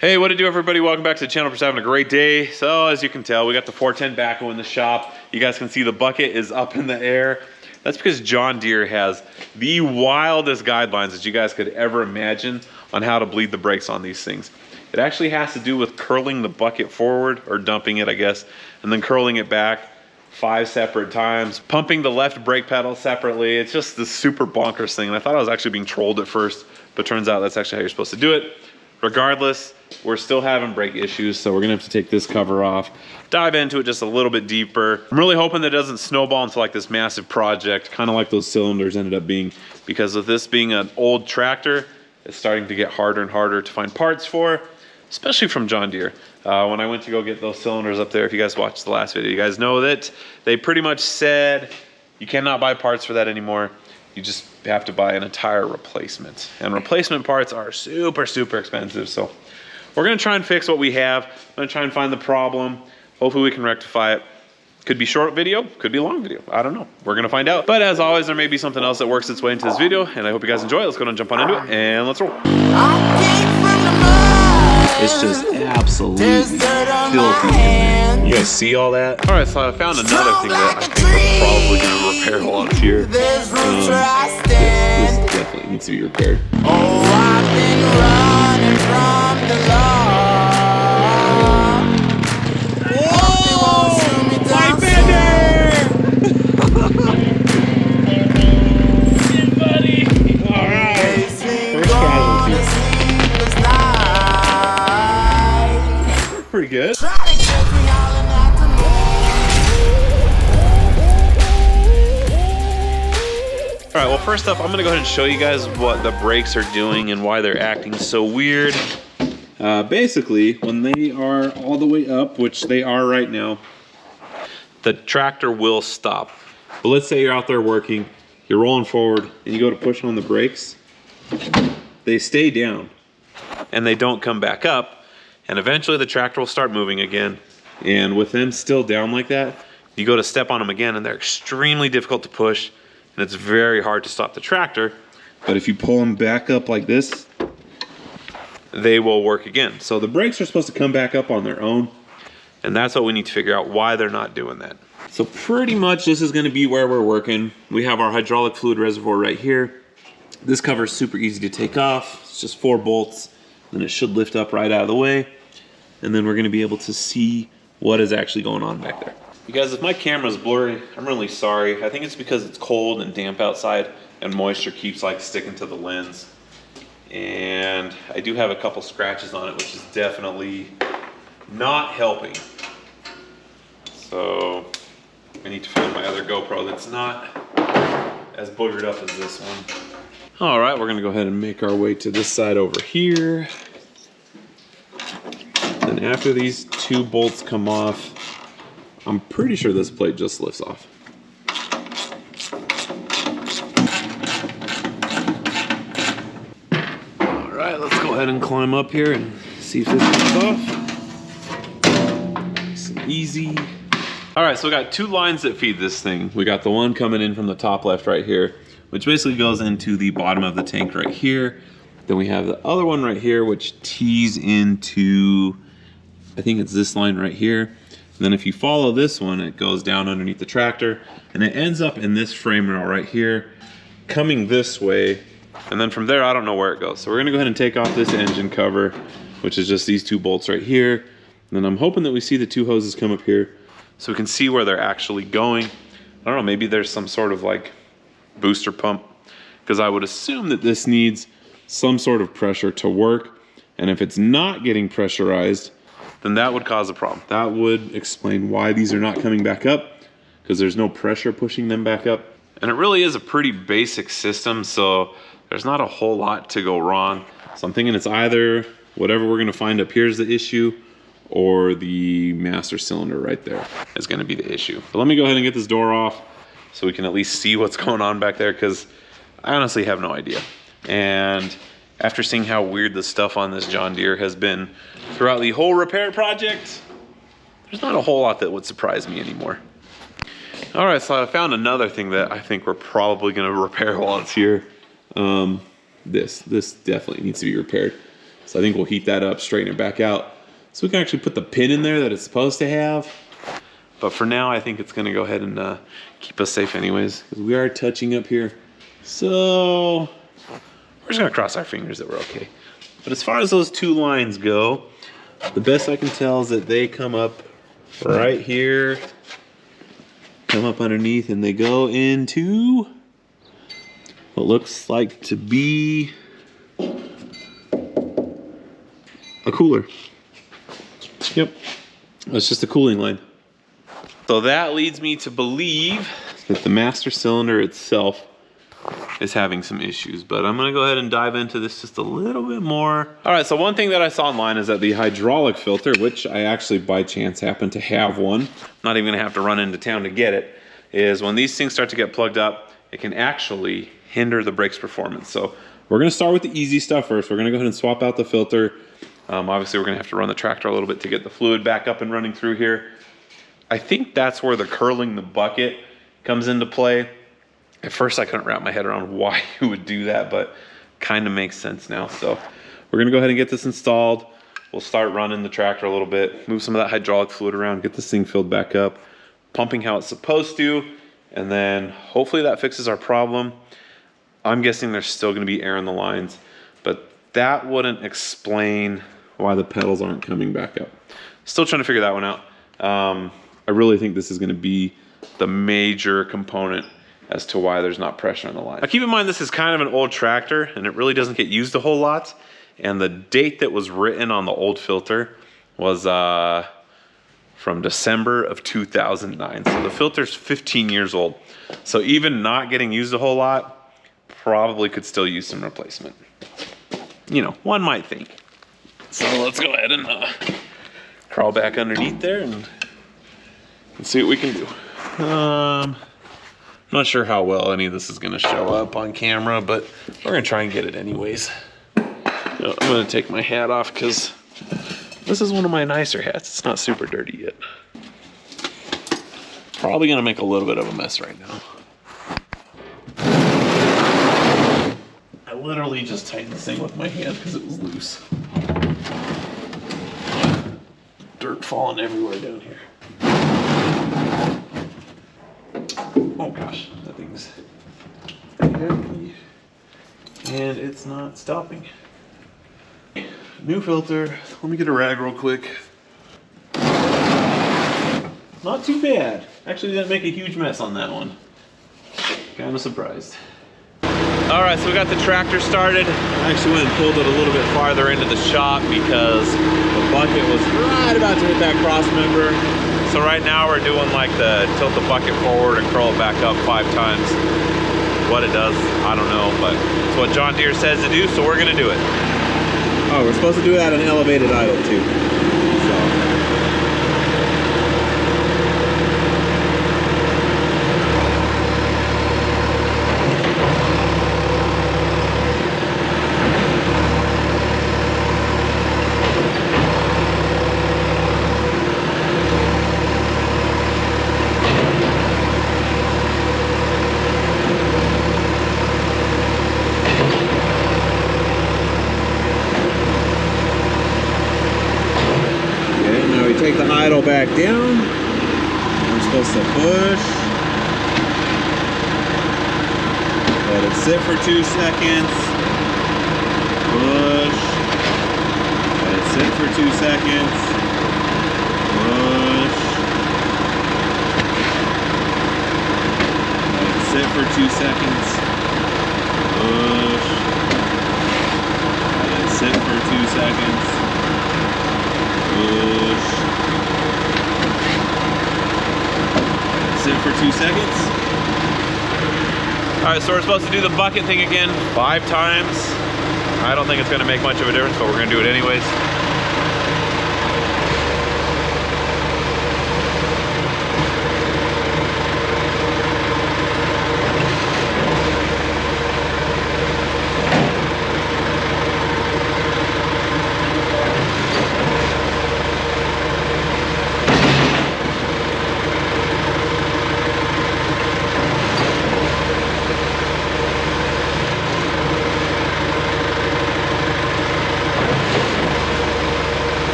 Hey, what to do, everybody? Welcome back to the channel. We're having a great day. So as you can tell, we got the 410 backhoe in the shop. You guys can see the bucket is up in the air. That's because John Deere has the wildest guidelines that you guys could ever imagine on how to bleed the brakes on these things. It actually has to do with curling the bucket forward, or dumping it, I guess, and then curling it back 5 separate times, pumping the left brake pedal separately. It's just this super bonkers thing. And I thought I was actually being trolled at first, but turns out that's actually how you're supposed to do it. Regardless, we're still having brake issues, so we're gonna have to take this cover off, dive into it just a little bit deeper. I'm really hoping that it doesn't snowball into like this massive project, kind of like those cylinders ended up being, because with this being an old tractor, it's starting to get harder and harder to find parts for, especially from John Deere. When I went to go get those cylinders up there, if you guys watched the last video, you guys know that they pretty much said you cannot buy parts for that anymore. You just have to buy an entire replacement. And replacement parts are super, super expensive. So we're gonna try and fix what we have. I'm gonna try and find the problem. Hopefully we can rectify it. Could be short video, could be a long video. I don't know. We're gonna find out. But as always, there may be something else that works its way into this video, and I hope you guys enjoy it. Let's go ahead and jump on into it, and let's roll. It's just absolutely filthy in there. You guys see all that? All right, so I found another thing that I think we're probably gonna repair while it's here. This definitely needs to be repaired. Oh, I've been running from the law. Whoa! My bender! Buddy! All right. First casualty. Pretty good. All right, well, first up, I'm gonna go ahead and show you guys what the brakes are doing and why they're acting so weird. Basically, when they are all the way up, which they are right now, the tractor will stop. But let's say you're out there working, you're rolling forward, and you go to push on the brakes, they stay down, and they don't come back up, and eventually the tractor will start moving again. And with them still down like that, you go to step on them again, and they're extremely difficult to push, and it's very hard to stop the tractor. But if you pull them back up like this, they will work again. So the brakes are supposed to come back up on their own, and that's what we need to figure out, why they're not doing that. So pretty much this is gonna be where we're working. We have our hydraulic fluid reservoir right here. This cover is super easy to take off. It's just 4 bolts, and it should lift up right out of the way. And then we're gonna be able to see what is actually going on back there. You guys, if my camera's blurry, I'm really sorry. I think it's because it's cold and damp outside and moisture keeps like sticking to the lens. And I do have a couple scratches on it, which is definitely not helping. So I need to find my other GoPro that's not as boogered up as this one. All right, we're gonna go ahead and make our way to this side over here. And after these 2 bolts come off, I'm pretty sure this plate just lifts off. All right, let's go ahead and climb up here and see if this comes off. Nice and easy. All right, so we got 2 lines that feed this thing. We got the one coming in from the top left right here, which basically goes into the bottom of the tank right here. Then we have the other one right here, which tees into, I think it's this line right here. And then if you follow this one, it goes down underneath the tractor, and it ends up in this frame rail right here, coming this way. And then from there, I don't know where it goes. So we're gonna go ahead and take off this engine cover, which is just these 2 bolts right here. And then I'm hoping that we see the 2 hoses come up here so we can see where they're actually going. I don't know, maybe there's some sort of like booster pump, because I would assume that this needs some sort of pressure to work. And if it's not getting pressurized, then that would cause a problem. That would explain why these are not coming back up, because there's no pressure pushing them back up. And it really is a pretty basic system, so there's not a whole lot to go wrong. So I'm thinking it's either whatever we're gonna find up here is the issue, or the master cylinder right there is gonna be the issue. But let me go ahead and get this door off so we can at least see what's going on back there, because I honestly have no idea. And after seeing how weird the stuff on this John Deere has been throughout the whole repair project, there's not a whole lot that would surprise me anymore. All right, so I found another thing that I think we're probably gonna repair while it's here. This definitely needs to be repaired. So I think we'll heat that up, straighten it back out, so we can actually put the pin in there that it's supposed to have. But for now, I think it's gonna go ahead and keep us safe anyways, because we are touching up here. So we're just gonna cross our fingers that we're okay. But as far as those two lines go, the best I can tell is that they come up right here, come up underneath, and they go into what looks like to be a cooler. Yep, it's just a cooling line. So that leads me to believe that the master cylinder itself is having some issues, but I'm gonna go ahead and dive into this just a little bit more. All right, so one thing that I saw online is that the hydraulic filter, which I actually by chance happen to have one, not even gonna have to run into town to get it, is when these things start to get plugged up, it can actually hinder the brake's performance. So we're gonna start with the easy stuff first. We're gonna go ahead and swap out the filter. Obviously we're gonna have to run the tractor a little bit to get the fluid back up and running through here. I think that's where the curling the bucket comes into play. At first I couldn't wrap my head around why you would do that, but kind of makes sense now. So we're gonna go ahead and get this installed. We'll start running the tractor a little bit, move some of that hydraulic fluid around, get this thing filled back up, pumping how it's supposed to, and then hopefully that fixes our problem. I'm guessing there's still gonna be air in the lines, but that wouldn't explain why the pedals aren't coming back up. Still trying to figure that one out. I really think this is gonna be the major component as to why there's not pressure on the line. Now keep in mind, this is kind of an old tractor and it really doesn't get used a whole lot. And the date that was written on the old filter was from December of 2009. So the filter's 15 years old. So even not getting used a whole lot, probably could still use some replacement. You know, one might think. So let's go ahead and crawl back underneath there and see what we can do. Not sure how well any of this is gonna show up on camera, but we're gonna try and get it anyways. I'm gonna take my hat off because this is one of my nicer hats. It's not super dirty yet. Probably gonna make a little bit of a mess right now. I literally just tightened this thing with my hand because it was loose. Dirt falling everywhere down here. Oh gosh, that thing's heavy and it's not stopping. New filter. Let me get a rag real quick. Not too bad. Actually didn't make a huge mess on that one. Kind of surprised. All right, so we got the tractor started. I actually went and pulled it a little bit farther into the shop because the bucket was right about to hit that cross member. So right now we're doing like the tilt the bucket forward and curl it back up 5 times. What it does, I don't know, but it's what John Deere says to do, so we're gonna do it. Oh, we're supposed to do that at an elevated idle too. Take the idle back down. We're supposed to push. Let it sit for 2 seconds. Push. Let it sit for 2 seconds. Push. Let it sit for 2 seconds. Push. Let it sit for 2 seconds. Push. Sit for 2 seconds. All right, so we're supposed to do the bucket thing again 5 times. I don't think it's gonna make much of a difference, but we're gonna do it anyways.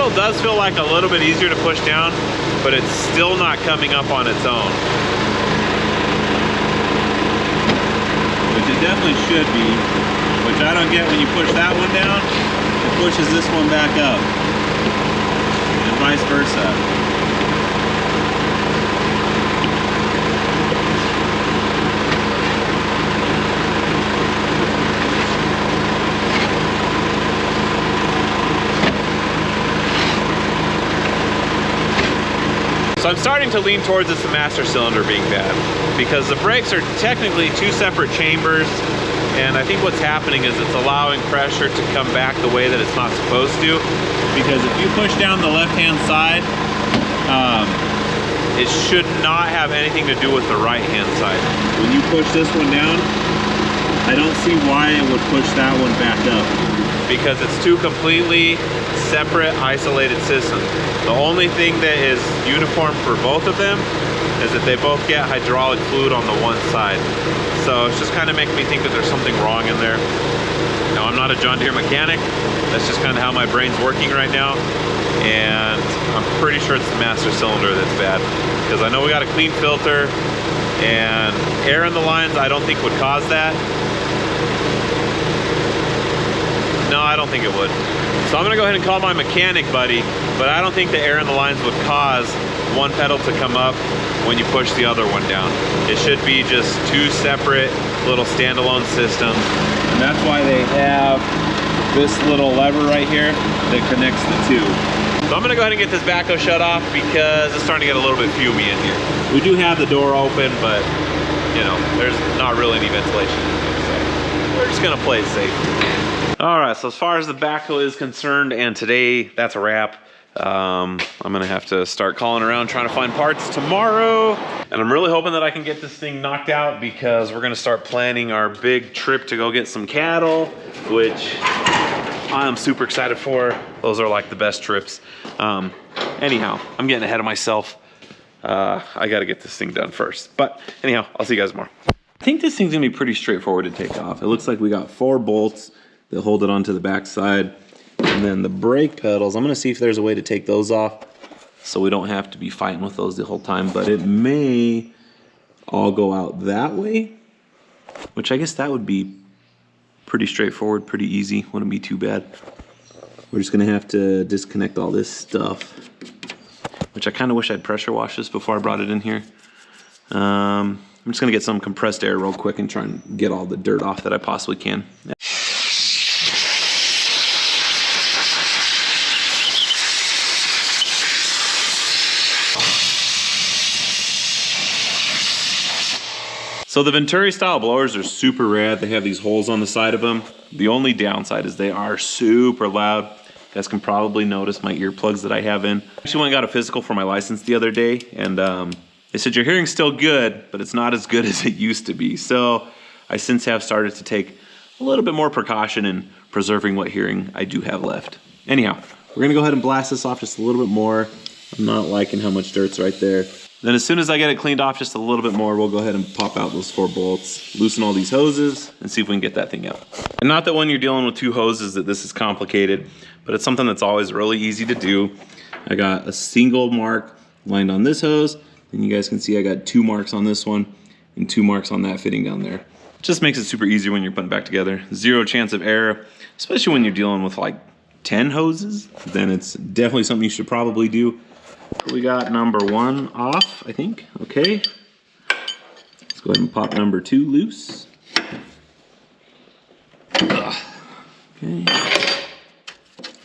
pedal does feel like a little bit easier to push down, but it's still not coming up on its own. Which it definitely should be, which I don't get when you push that one down, it pushes this one back up, and vice versa. So I'm starting to lean towards it's the master cylinder being bad, because the brakes are technically two separate chambers, and I think what's happening is it's allowing pressure to come back the way that it's not supposed to. Because if you push down the left-hand side, it should not have anything to do with the right-hand side. When you push this one down, I don't see why it would push that one back up. Because it's two completely separate, isolated systems. The only thing that is uniform for both of them is that they both get hydraulic fluid on the one side. So it's just kind of making me think that there's something wrong in there. Now, I'm not a John Deere mechanic. That's just kind of how my brain's working right now. And I'm pretty sure it's the master cylinder that's bad. Because I know we got a clean filter, and air in the lines I don't think would cause that. No, I don't think it would. So I'm gonna go ahead and call my mechanic buddy, but I don't think the air in the lines would cause one pedal to come up when you push the other one down. It should be just two separate little standalone systems. And that's why they have this little lever right here that connects the two. So I'm gonna go ahead and get this backhoe shut off because it's starting to get a little bit fumy in here. We do have the door open, but you know, there's not really any ventilation in here, so we're just gonna play it safe. All right, so as far as the backhoe is concerned, and today, that's a wrap. I'm gonna have to start calling around trying to find parts tomorrow. And I'm really hoping that I can get this thing knocked out because we're gonna start planning our big trip to go get some cattle, which I'm super excited for. Those are like the best trips. Anyhow, I'm getting ahead of myself. I gotta get this thing done first. But anyhow, I'll see you guys tomorrow. I think this thing's gonna be pretty straightforward to take off. It looks like we got 4 bolts that hold it onto the back side. And then the brake pedals, I'm gonna see if there's a way to take those off so we don't have to be fighting with those the whole time, but it may all go out that way, which I guess that would be pretty straightforward, pretty easy, wouldn't be too bad. We're just gonna have to disconnect all this stuff, which I kinda wish I'd pressure washed this before I brought it in here. I'm just gonna get some compressed air real quick and try and get all the dirt off that I possibly can. So the Venturi style blowers are super rad. They have these holes on the side of them. The only downside is they are super loud. You guys can probably notice my earplugs that I have in. I actually went and got a physical for my license the other day, and they said your hearing's still good, but it's not as good as it used to be. So I since have started to take a little bit more precaution in preserving what hearing I do have left. Anyhow, we're gonna go ahead and blast this off just a little bit more. I'm not liking how much dirt's right there. Then as soon as I get it cleaned off just a little bit more, we'll go ahead and pop out those 4 bolts, loosen all these hoses, and see if we can get that thing out. And not that when you're dealing with 2 hoses that this is complicated, but it's something that's always really easy to do. I got a single mark lined on this hose, and you guys can see I got 2 marks on this one, and 2 marks on that fitting down there. Just makes it super easy when you're putting it back together. 0 chance of error, especially when you're dealing with like 10 hoses, then it's definitely something you should probably do. We got number 1 off, I think. Okay. Let's go ahead and pop number 2 loose. Ugh. Okay.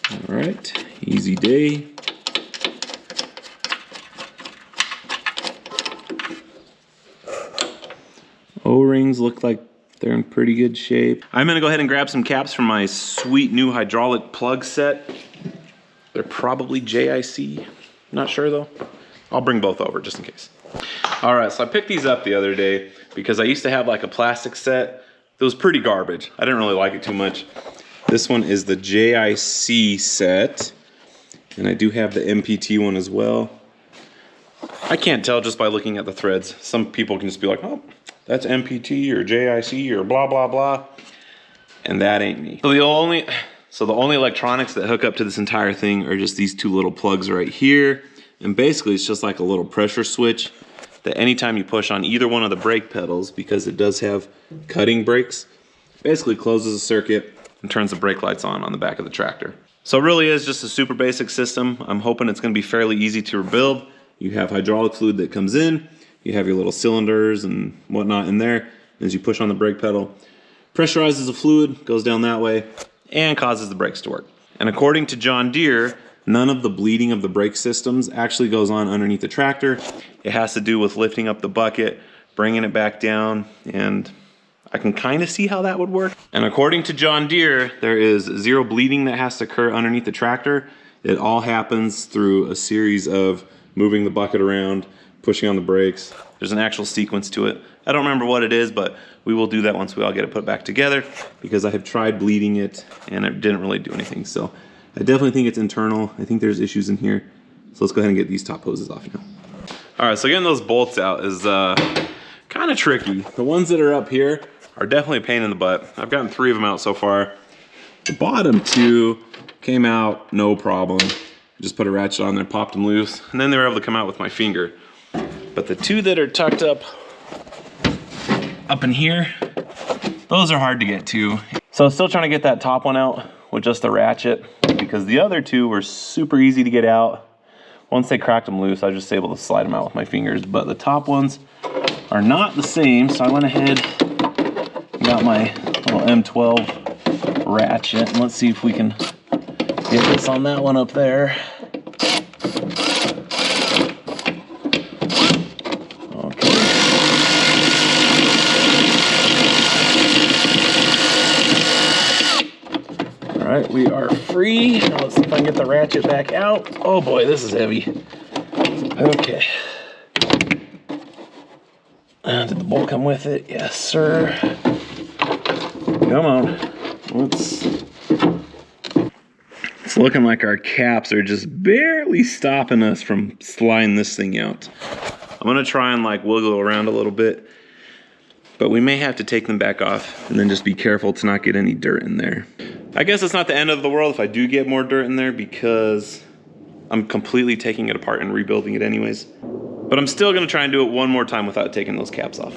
All right. Easy day. O-rings look like they're in pretty good shape. I'm gonna go ahead and grab some caps from my sweet new hydraulic plug set. They're probably JIC. Not sure though. I'll bring both over just in case. All right, so I picked these up the other day because I used to have like a plastic set that was pretty garbage. I didn't really like it too much. This one is the JIC set, and I do have the MPT one as well. I can't tell just by looking at the threads. Some people can just be like, oh, that's MPT or JIC or blah, blah, blah. And that ain't me. So So the only electronics that hook up to this entire thing are just these two little plugs right here. And basically it's just like a little pressure switch that anytime you push on either one of the brake pedals, because it does have cutting brakes, basically closes the circuit and turns the brake lights on the back of the tractor. So it really is just a super basic system. I'm hoping it's gonna be fairly easy to rebuild. You have hydraulic fluid that comes in, you have your little cylinders and whatnot in there. As you push on the brake pedal, pressurizes the fluid, goes down that way, and causes the brakes to work. And according to John Deere, none of the bleeding of the brake systems actually goes on underneath the tractor. It has to do with lifting up the bucket, bringing it back down, and I can kind of see how that would work. And according to John Deere, there is zero bleeding that has to occur underneath the tractor. It all happens through a series of moving the bucket around, pushing on the brakes. There's an actual sequence to it. I don't remember what it is, but we will do that once we all get it put back together, because I have tried bleeding it and it didn't really do anything. So I definitely think it's internal. I think there's issues in here. So let's go ahead and get these top hoses off now. All right, so getting those bolts out is kind of tricky. The ones that are up here are definitely a pain in the butt. I've gotten 3 of them out so far. The bottom 2 came out no problem. I just put a ratchet on there, popped them loose, and then they were able to come out with my finger. But the 2 that are tucked up in here, those are hard to get to. So I'm still trying to get that top one out with just the ratchet, because the other 2 were super easy to get out. Once they cracked them loose, I was just able to slide them out with my fingers. But the top ones are not the same, so I went ahead and got my little M12 ratchet. And let's see if we can get this on that one up there. All right, we are free. Now let's see if I can get the ratchet back out. Oh boy, this is heavy. Okay. Did the bolt come with it? Yes, sir. Come on. It's looking like our caps are just barely stopping us from sliding this thing out. I'm gonna try and like wiggle around a little bit, but we may have to take them back off and then just be careful to not get any dirt in there. I guess it's not the end of the world if I do get more dirt in there, because I'm completely taking it apart and rebuilding it anyways. But I'm still gonna try and do it one more time without taking those caps off.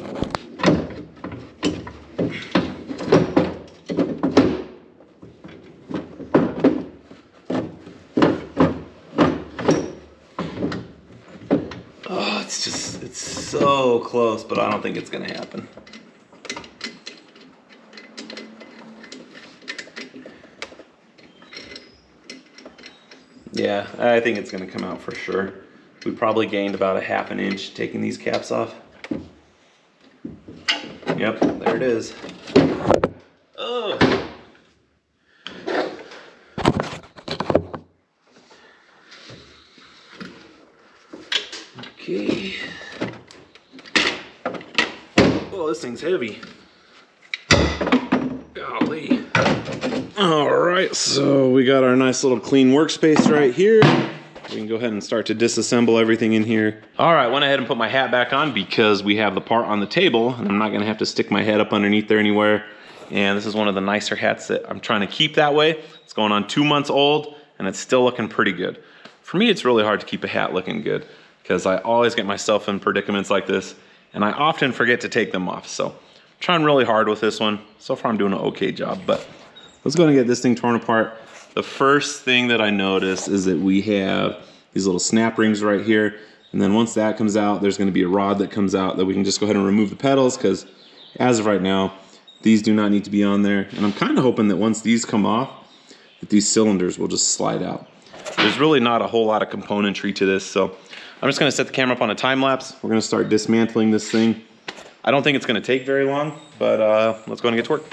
Oh, it's so close, but I don't think it's gonna happen. Yeah, I think it's gonna come out for sure. We probably gained about a ½ an inch taking these caps off. Yep, there it is. Oh. Okay. Oh, this thing's heavy. Golly. All right, so we got our nice little clean workspace right here. We can go ahead and start to disassemble everything in here. All right, went ahead and put my hat back on because we have the part on the table and I'm not gonna have to stick my head up underneath there anywhere. And this is one of the nicer hats that I'm trying to keep that way. It's going on 2 months old and it's still looking pretty good. For me, it's really hard to keep a hat looking good because I always get myself in predicaments like this and I often forget to take them off. So I'm trying really hard with this one. So far I'm doing an okay job, but let's go and get this thing torn apart. The first thing that I notice is that we have these little snap rings right here. And then once that comes out, there's gonna be a rod that comes out that we can just go ahead and remove the pedals, because as of right now, these do not need to be on there. And I'm kind of hoping that once these come off, that these cylinders will just slide out. There's really not a whole lot of componentry to this, so I'm just gonna set the camera up on a time lapse. We're gonna start dismantling this thing. I don't think it's gonna take very long, but let's go and get to work.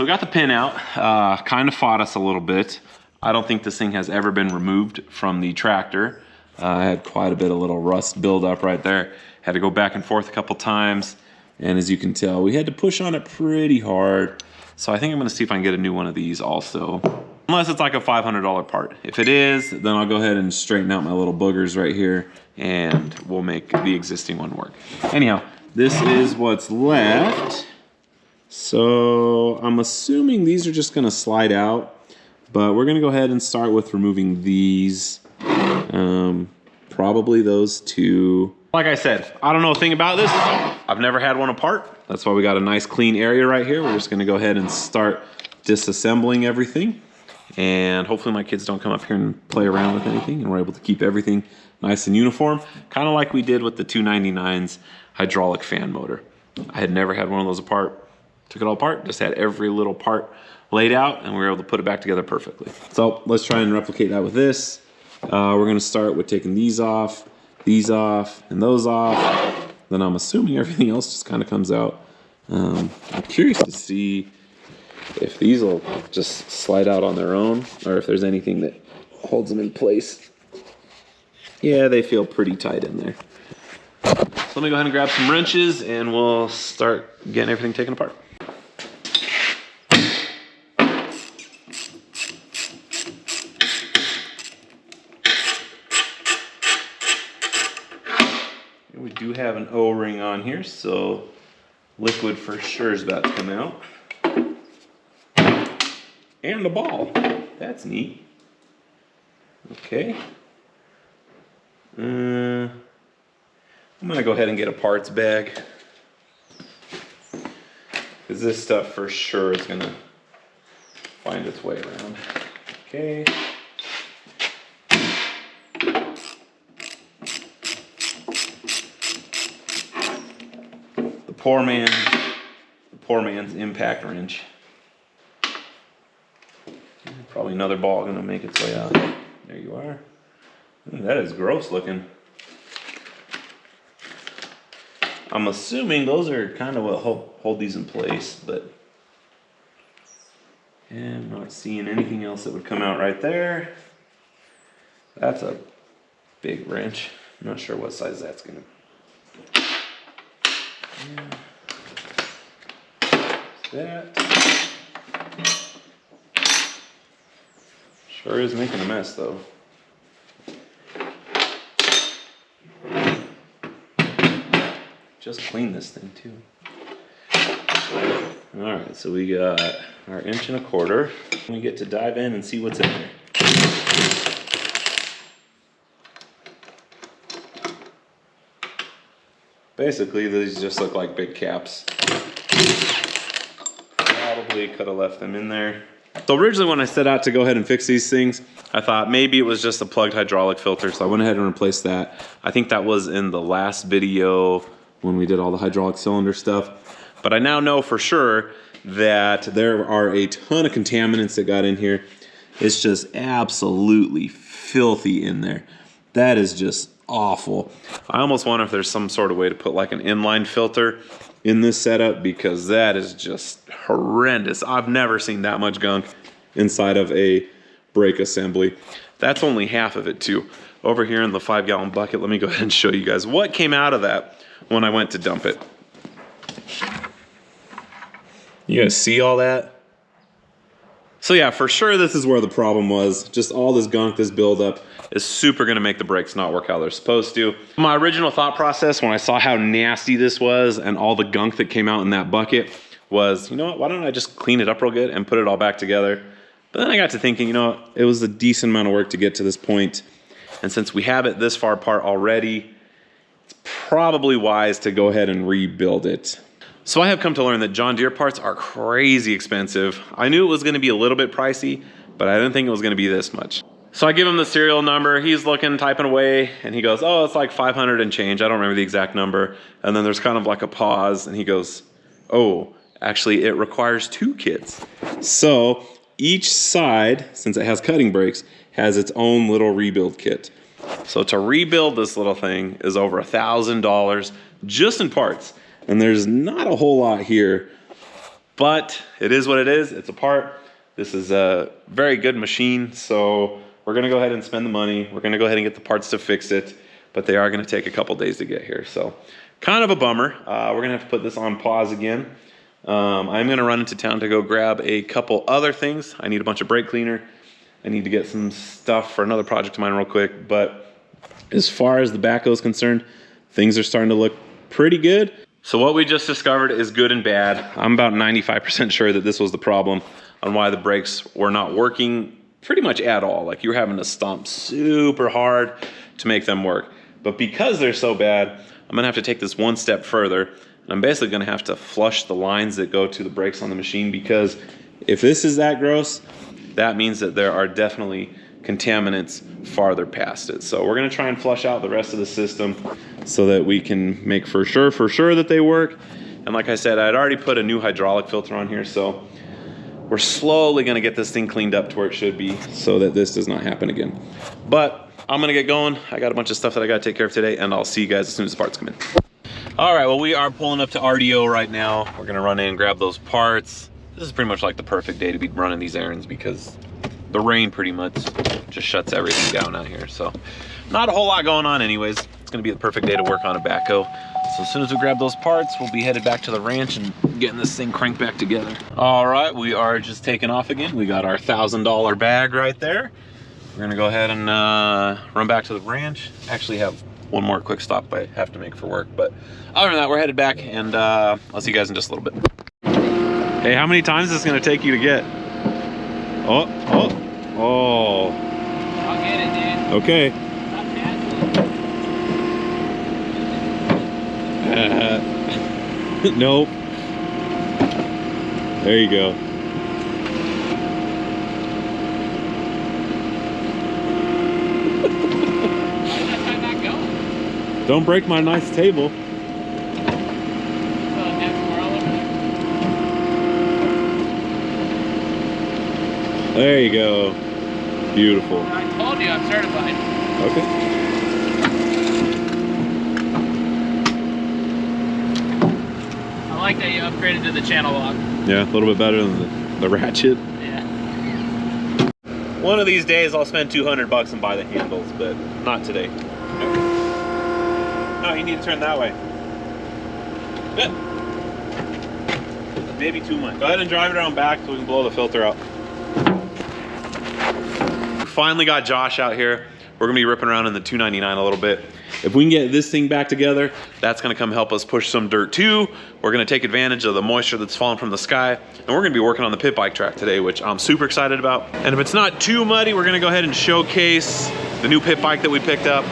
we got the pin out, kind of fought us a little bit. I don't think this thing has ever been removed from the tractor. I had quite a bit of little rust buildup right there. Had to go back and forth a couple times. And as you can tell, we had to push on it pretty hard. So I think I'm gonna see if I can get a new one of these also. Unless it's like a $500 part. If it is, then I'll go ahead and straighten out my little boogers right here and we'll make the existing one work. Anyhow, this is what's left. So I'm assuming these are just gonna slide out, but we're gonna go ahead and start with removing these. Probably those two. Like I said, I don't know a thing about this. I've never had one apart. That's why we got a nice clean area right here. We're just gonna go ahead and start disassembling everything. And hopefully my kids don't come up here and play around with anything and we're able to keep everything nice and uniform. Kind of like we did with the 299's hydraulic fan motor. I had never had one of those apart. Took it all apart, just had every little part laid out and we were able to put it back together perfectly. So let's try and replicate that with this. We're gonna start with taking these off, and those off. Then I'm assuming everything else just kind of comes out. I'm curious to see if these will just slide out on their own or if there's anything that holds them in place. Yeah, they feel pretty tight in there. So let me go ahead and grab some wrenches and we'll start getting everything taken apart. We do have an O-ring on here, so liquid for sure is about to come out. And the ball. That's neat. Okay. I'm gonna go ahead and get a parts bag. Because this stuff for sure is gonna find its way around. Okay. The poor man's impact wrench. Probably another ball gonna make its way out. There you are. Ooh, that is gross looking. I'm assuming those are kind of what hold these in place, but I'm not seeing anything else that would come out right there. That's a big wrench. I'm not sure what size that's gonna be. That sure is making a mess though. Just clean this thing too. All right, so we got our 1.25 inches. We get to dive in and see what's in there. Basically, these just look like big caps. Probably could have left them in there. So originally when I set out to go ahead and fix these things, I thought maybe it was just a plugged hydraulic filter, so I went ahead and replaced that. I think that was in the last video when we did all the hydraulic cylinder stuff. But I now know for sure that there are a ton of contaminants that got in here. It's just absolutely filthy in there. That is just awful. I almost wonder if there's some sort of way to put like an inline filter in this setup because that is just horrendous. I've never seen that much gunk inside of a brake assembly. That's only half of it too. Over here in the 5-gallon bucket, let me go ahead and show you guys what came out of that when I went to dump it. You guys see all that? So yeah, for sure this is where the problem was. Just all this gunk, this buildup is super gonna make the brakes not work how they're supposed to. My original thought process when I saw how nasty this was and all the gunk that came out in that bucket was, you know what, why don't I just clean it up real good and put it all back together? But then I got to thinking, you know, it was a decent amount of work to get to this point. And since we have it this far apart already, it's probably wise to go ahead and rebuild it. So I have come to learn that John Deere parts are crazy expensive. I knew it was gonna be a little bit pricey, but I didn't think it was gonna be this much. So I give him the serial number, he's looking, typing away, and he goes, oh, it's like 500 and change. I don't remember the exact number. And then there's kind of like a pause, and he goes, oh, actually it requires 2 kits. So each side, since it has cutting brakes, has its own little rebuild kit. So to rebuild this little thing is over $1,000 just in parts. And there's not a whole lot here But it is what it is. It's a part. This is a very good machine, so we're gonna go ahead and spend the money. We're gonna go ahead and get the parts to fix it, but they are gonna take a couple days to get here. So kind of a bummer. We're gonna have to put this on pause again. I'm gonna run into town to go grab a couple other things. I need a bunch of brake cleaner. I need to get some stuff for another project of mine real quick, but as far as the backhoe is concerned, things are starting to look pretty good. So what we just discovered is good and bad. I'm about 95% sure that this was the problem on why the brakes were not working pretty much at all. Like you were having to stomp super hard to make them work. But because they're so bad, I'm gonna have to take this one step further, and I'm basically gonna have to flush the lines that go to the brakes on the machine, because if this is that gross, that means that there are definitely contaminants farther past it. So we're gonna try and flush out the rest of the system so that we can make for sure that they work. And like I said, I'd already put a new hydraulic filter on here, so we're slowly gonna get this thing cleaned up to where it should be so that this does not happen again. But I'm gonna get going. I got a bunch of stuff that I gotta take care of today, and I'll see you guys as soon as the parts come in. All right, well, we are pulling up to RDO right now. We're gonna run in and grab those parts. This is pretty much like the perfect day to be running these errands because the rain pretty much just shuts everything down out here. So not a whole lot going on anyways. It's gonna be the perfect day to work on a backhoe. So as soon as we grab those parts, we'll be headed back to the ranch and getting this thing cranked back together. All right, we are just taking off again. We got our $1,000 bag right there. We're gonna go ahead and run back to the ranch. Actually have one more quick stop I have to make for work, but other than that, we're headed back, and I'll see you guys in just a little bit. Hey, how many times is this gonna take you to get? Oh. I'll get it, dude. Okay. Nope. There you go. Why did that time not go? Don't break my nice table. There you go. Beautiful. I told you I'm certified. Okay. I like that you upgraded to the channel lock. Yeah, a little bit better than the ratchet. Yeah. One of these days I'll spend $200 and buy the handles, but not today. No, you need to turn that way. Good. Maybe too much. Go ahead and drive it around back so we can blow the filter out. Finally got Josh out here. We're gonna be ripping around in the 299 a little bit. If we can get this thing back together, that's gonna come help us push some dirt too. We're gonna take advantage of the moisture that's falling from the sky, and we're gonna be working on the pit bike track today, which I'm super excited about. And if it's not too muddy, we're gonna go ahead and showcase the new pit bike that we picked up.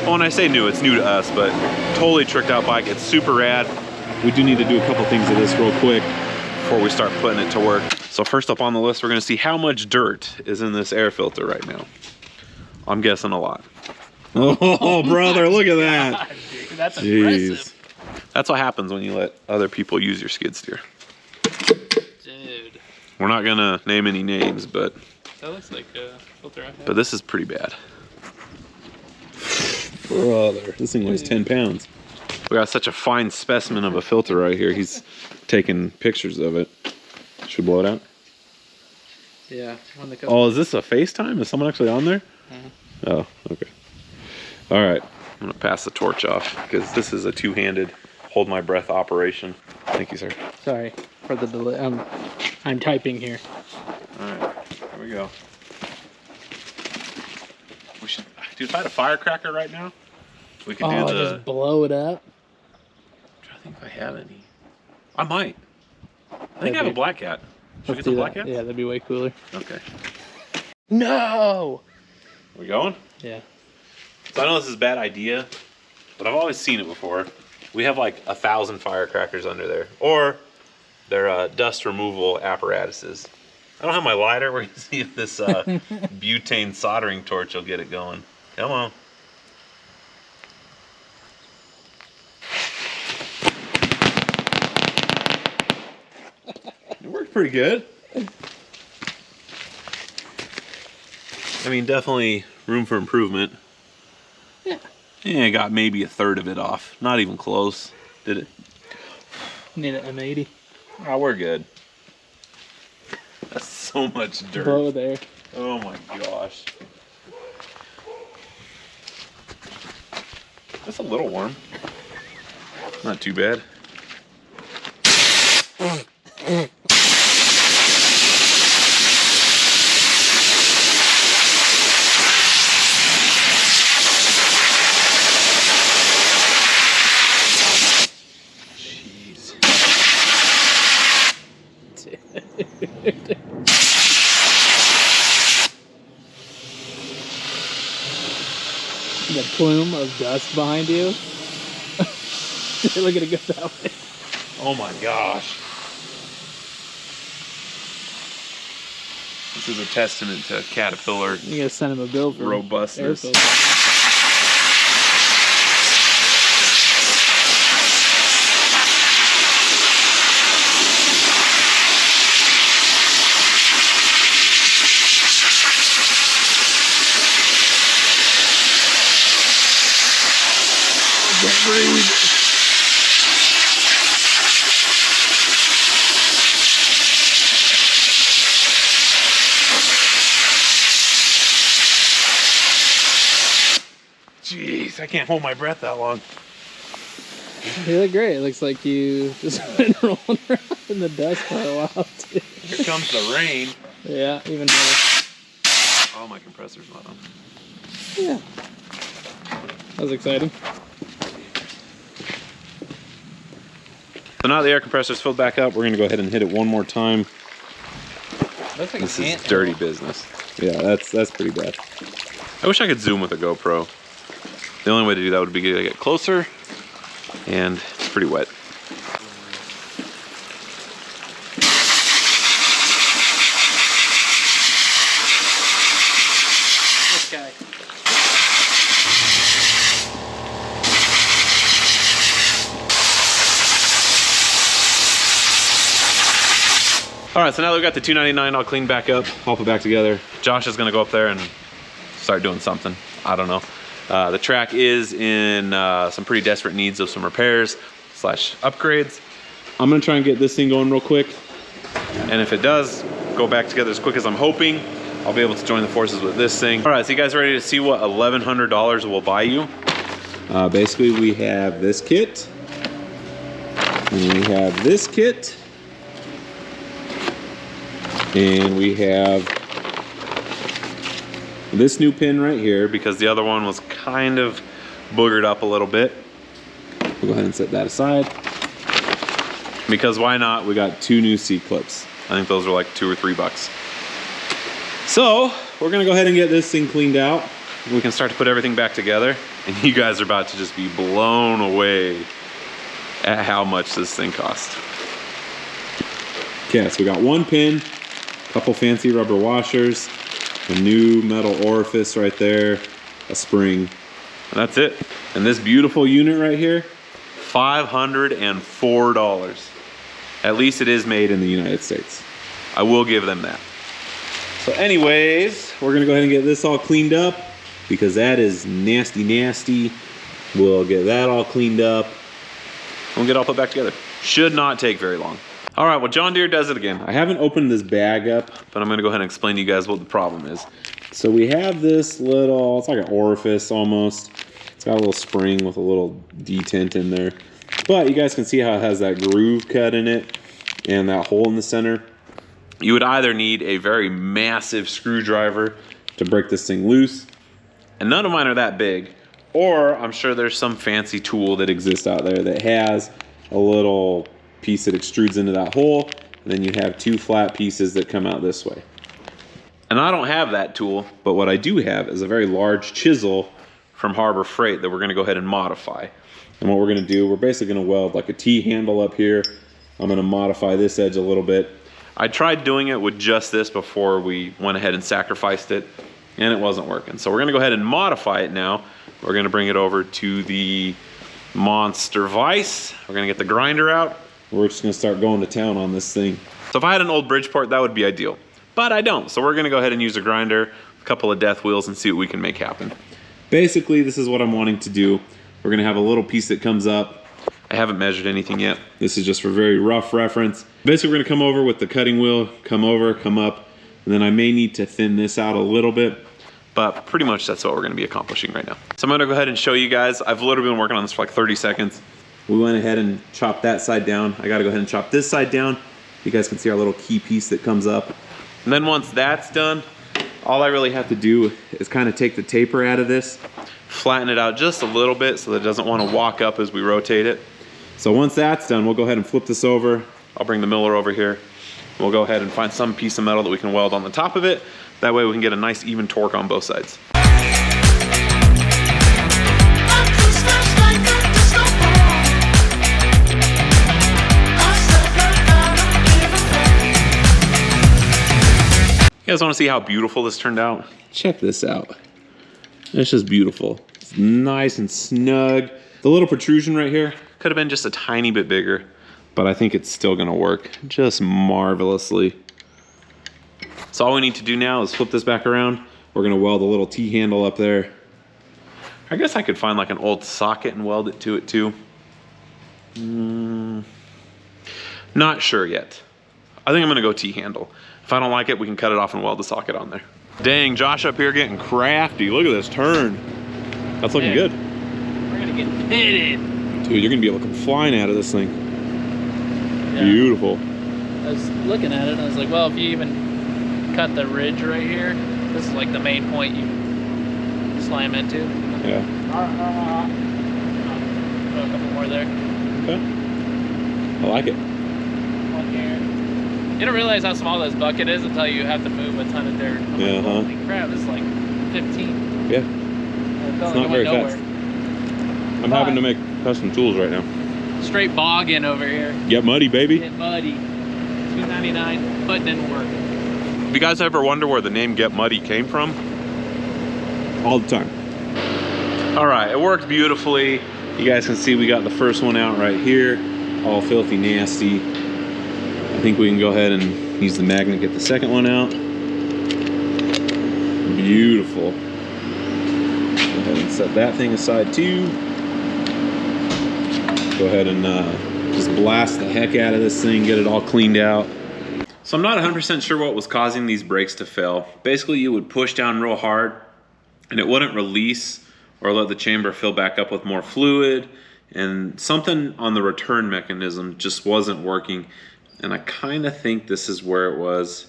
Well, when I say new, it's new to us, but totally tricked out bike. It's super rad. We do need to do a couple things to this real quick before we start putting it to work. So first up on the list, we're gonna see how much dirt is in this air filter right now. I'm guessing a lot. Oh, brother, look at that. God, dude, that's impressive. That's what happens when you let other people use your skid steer. Dude. We're not gonna name any names, but That looks like a filter I have. but this is pretty bad. Brother, this thing weighs 10 pounds. We got such a fine specimen of a filter right here. He's taking pictures of it. Should we blow it out? Yeah. Oh, is this a FaceTime? Is someone actually on there? Oh, okay. All right, I'm gonna pass the torch off because this is a two-handed hold my breath operation. Thank you, sir. Sorry for the delay. I'm typing here. All right, here we go. We should, dude, if I had a firecracker right now, we could do the. Just blow it up. I'm trying to think if I have any. I might. I think I have a black cat. Should we get some black cat? Yeah, that'd be way cooler. Okay. No! Are we going? Yeah. So I know this is a bad idea, but I've always seen it before. We have like 1,000 firecrackers under there, or they're dust removal apparatuses. I don't have my lighter. We're gonna see if this butane soldering torch will get it going. Come on. It worked pretty good. I mean, definitely room for improvement. Yeah. Yeah, I got maybe a third of it off. Not even close. Did it? Need an M80. Oh, we're good. so much dirt. Blow there. Oh my gosh. That's a little warm. Not too bad. Jeez. The plume of dust behind you. Look at it go that way. Oh my gosh. This is a testament to Caterpillar You gotta send him a bill for robustness. air filter. Breathe. Jeez, I can't hold my breath that long. You look great. It looks like you just been rolling around in the dust for a while too. Here comes the rain. Yeah, even better. Oh, my compressor's not on. Yeah. That was exciting. So now the air compressor's filled back up. We're gonna go ahead and hit it one more time. Looks like This is dirty business. Yeah, that's pretty bad. I wish I could zoom with a GoPro. The only way to do that would be to get closer, and it's pretty wet. This guy. All right, so now that we've got the 299 all cleaned back up, I'll put back together. Josh is gonna go up there and start doing something. I don't know. The track is in some pretty desperate needs of some repairs / upgrades. I'm gonna try and get this thing going real quick. And if it does go back together as quick as I'm hoping, I'll be able to join the forces with this thing. All right, so you guys ready to see what $1,100 will buy you? Basically, we have this kit. And we have this kit. And we have this new pin right here because the other one was kind of boogered up a little bit. We'll go ahead and set that aside. Because why not? We got 2 new C-clips. I think those are like $2 or $3. So we're gonna go ahead and get this thing cleaned out. We can start to put everything back together. And you guys are about to just be blown away at how much this thing costs. Okay, so we got 1 pin, couple fancy rubber washers, a new metal orifice right there, a spring, and that's it. And this beautiful unit right here, $504. At least it is made in the United States. I will give them that. So anyways, we're gonna go ahead and get this all cleaned up because that is nasty, nasty. We'll get that all cleaned up. We'll get it all put back together. Should not take very long. All right, well, John Deere does it again. I haven't opened this bag up, but I'm gonna go ahead and explain to you guys what the problem is. So we have this little, it's like an orifice almost. It's got a little spring with a little detent in there. But you guys can see how it has that groove cut in it and that hole in the center. You would either need a very massive screwdriver to break this thing loose, and none of mine are that big, or I'm sure there's some fancy tool that exists out there that has a little piece that extrudes into that hole, and then you have 2 flat pieces that come out this way. And I don't have that tool, but what I do have is a very large chisel from Harbor Freight that we're gonna go ahead and modify. And what we're gonna do, we're basically gonna weld like a T-handle up here. I'm gonna modify this edge a little bit. I tried doing it with just this before we went ahead and sacrificed it, and it wasn't working. So we're gonna go ahead and modify it now. We're gonna bring it over to the monster vise. We're gonna get the grinder out. We're just gonna start going to town on this thing. So if I had an old Bridgeport, that would be ideal, but I don't. So we're gonna go ahead and use a grinder, a couple of death wheels, and see what we can make happen. Basically, this is what I'm wanting to do. We're gonna have a little piece that comes up. I haven't measured anything yet. This is just for very rough reference. Basically, we're gonna come over with the cutting wheel, come over, come up, And then I may need to thin this out a little bit, but pretty much that's what we're gonna be accomplishing right now. So I'm gonna go ahead and show you guys. I've literally been working on this for like 30 seconds. We went ahead and chopped that side down. I gotta go ahead and chop this side down. You guys can see our little key piece that comes up. And then once that's done, all I really have to do is kind of take the taper out of this, flatten it out just a little bit so that it doesn't want to walk up as we rotate it. So once that's done, we'll go ahead and flip this over. I'll bring the miller over here. We'll go ahead and find some piece of metal that we can weld on the top of it. That way we can get a nice even torque on both sides. You guys want to see how beautiful this turned out? Check this out. It's just beautiful. It's nice and snug. The little protrusion right here could have been just a tiny bit bigger, but I think it's still gonna work just marvelously. So all we need to do now is flip this back around. We're gonna weld a little T-handle up there. I guess I could find like an old socket and weld it to it too. Not sure yet. I think I'm gonna go T-handle. If I don't like it, we can cut it off and weld the socket on there. Dang, Josh up here getting crafty. Look at this turn. That's looking good. We're gonna get pitted. Dude, you're gonna be able to come flying out of this thing. Yeah. Beautiful. I was looking at it and I was like, well, if you even cut the ridge right here, this is like the main point you slam into. Yeah. Throw a couple more there. Okay. I like it. One here. You don't realize how small this bucket is until you have to move a ton of dirt. I'm yeah, like, holy crap, this is like 15. Yeah. It's not very fast. I'm having to make custom tools right now. Straight bogging over here. Get muddy, baby. Get muddy. $2.99, but didn't work. Have you guys ever wonder where the name Get Muddy came from? All the time. All right, it worked beautifully. You guys can see we got the first one out right here, all filthy nasty. I think we can go ahead and use the magnet, get the second one out. Beautiful. Go ahead and set that thing aside too. Go ahead and just blast the heck out of this thing, get it all cleaned out. So I'm not 100% sure what was causing these brakes to fail. Basically, you would push down real hard and it wouldn't release or let the chamber fill back up with more fluid, and something on the return mechanism just wasn't working. And I kind of think this is where it was.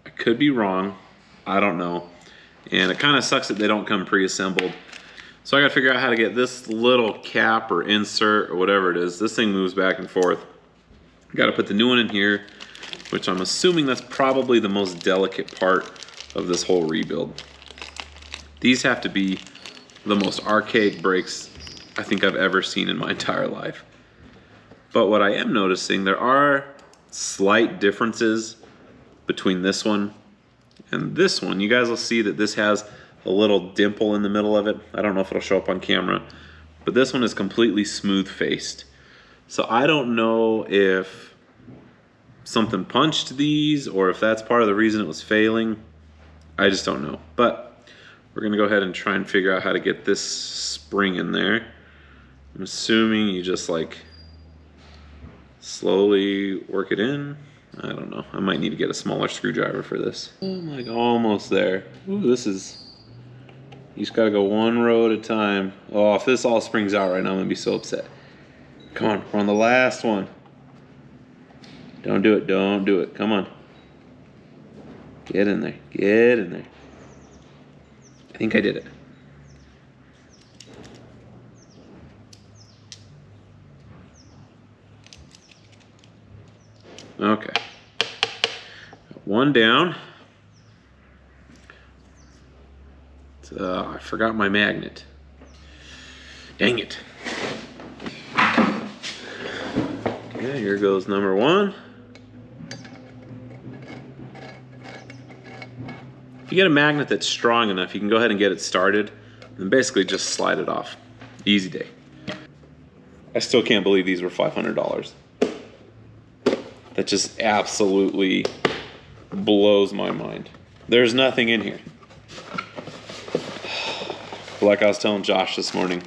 I could be wrong. I don't know. And it kind of sucks that they don't come pre-assembled. So I got to figure out how to get this little cap or insert or whatever it is. This thing moves back and forth. Got to put the new one in here, which I'm assuming that's probably the most delicate part of this whole rebuild. These have to be the most archaic brakes I think I've ever seen in my entire life. But what I am noticing, there are slight differences between this one and this one. You guys will see that this has a little dimple in the middle of it. I don't know if it'll show up on camera, but this one is completely smooth faced. So I don't know if something punched these or if that's part of the reason it was failing. I just don't know. But we're gonna go ahead and try and figure out how to get this spring in there. I'm assuming you just like slowly work it in. I don't know. I might need to get a smaller screwdriver for this. I'm like almost there. Ooh, this is, you just gotta go one row at a time. Oh, if this all springs out right now, I'm gonna be so upset. Come on, we're on the last one. Don't do it, don't do it. Come on. Get in there, get in there. I think I did it. Okay. One down. I forgot my magnet. Dang it. Okay, here goes number one. If you get a magnet that's strong enough, you can go ahead and get it started and basically just slide it off. Easy day. I still can't believe these were $500. That just absolutely blows my mind. There's nothing in here. Like I was telling Josh this morning,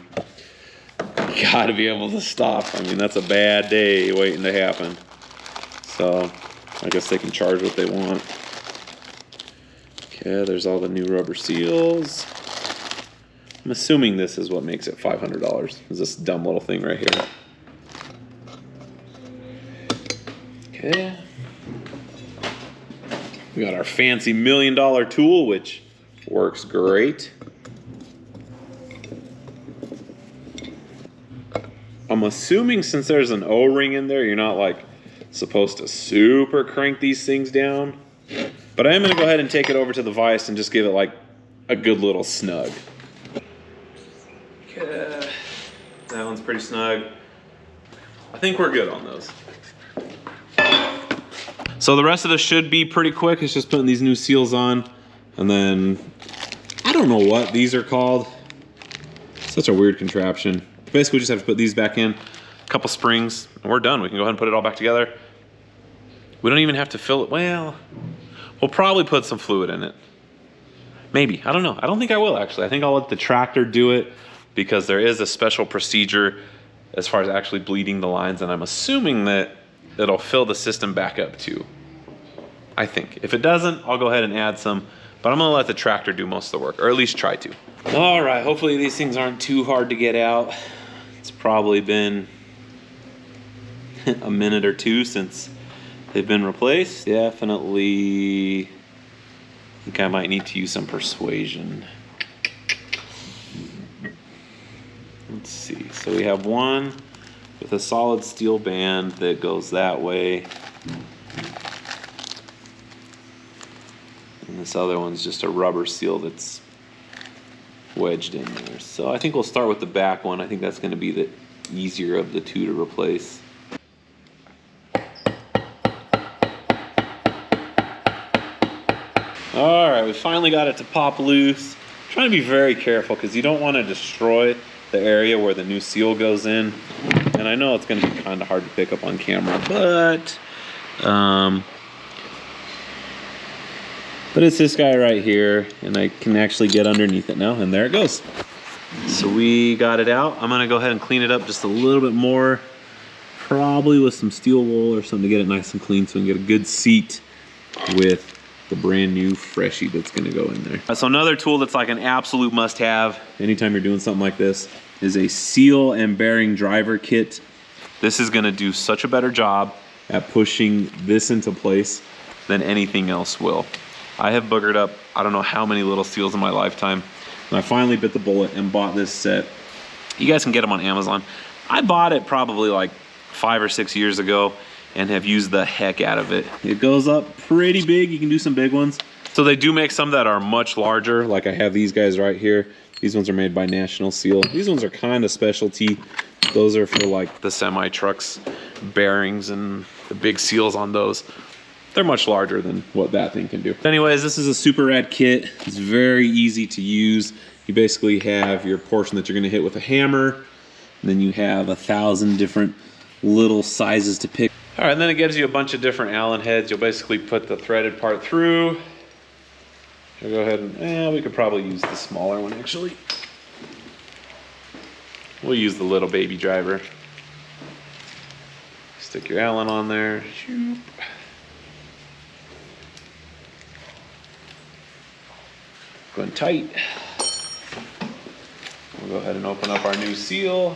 you gotta be able to stop. I mean, that's a bad day waiting to happen. So I guess they can charge what they want. Okay, there's all the new rubber seals. I'm assuming this is what makes it $500. Is this dumb little thing right here. Okay. We got our fancy $1 million tool, which works great. I'm assuming since there's an O-ring in there, you're not like supposed to super crank these things down. But I am gonna go ahead and take it over to the vise and just give it like a good little snug. Okay, that one's pretty snug. I think we're good on those. So the rest of this should be pretty quick. It's just putting these new seals on. And then, I don't know what these are called. Such a weird contraption. Basically, we just have to put these back in, a couple springs, and we're done. We can go ahead and put it all back together. We don't even have to fill it. Well, we'll probably put some fluid in it. Maybe, I don't know. I don't think I will actually. I think I'll let the tractor do it because there is a special procedure as far as actually bleeding the lines, and I'm assuming that it'll fill the system back up too. I think. If it doesn't, I'll go ahead and add some, but I'm gonna let the tractor do most of the work, or at least try to. All right, hopefully these things aren't too hard to get out. It's probably been a minute or two since they've been replaced. Definitely, I think I might need to use some persuasion. Let's see, so we have one with a solid steel band that goes that way. And this other one's just a rubber seal that's wedged in there. So I think we'll start with the back one. I think that's going to be the easier of the two to replace. All right, we finally got it to pop loose. I'm trying to be very careful because you don't want to destroy the area where the new seal goes in. And I know it's going to be kind of hard to pick up on camera, but it's this guy right here, and I can actually get underneath it now, and there it goes. So we got it out. I'm gonna go ahead and clean it up just a little bit more, probably with some steel wool or something to get it nice and clean so we can get a good seat with the brand new freshie that's gonna go in there. So another tool that's like an absolute must-have anytime you're doing something like this is a seal and bearing driver kit. This is gonna do such a better job at pushing this into place than anything else will. I have boogered up I don't know how many little seals in my lifetime, and I finally bit the bullet and bought this set. You guys can get them on Amazon. I bought it probably like 5 or 6 years ago and have used the heck out of it. It goes up pretty big. You can do some big ones. So they do make some that are much larger, like I have these guys right here. These ones are made by National Seal. These ones are kind of specialty. Those are for like the semi trucks bearings and the big seals on those. They're much larger than what that thing can do. Anyways, this is a super rad kit. It's very easy to use. You basically have your portion that you're gonna hit with a hammer, and then you have 1,000 different little sizes to pick. All right, and then it gives you a bunch of different Allen heads. You'll basically put the threaded part through. I'll go ahead and, we could probably use the smaller one actually. We'll use the little baby driver. Stick your Allen on there. Shoop. Going tight. We'll go ahead and open up our new seal.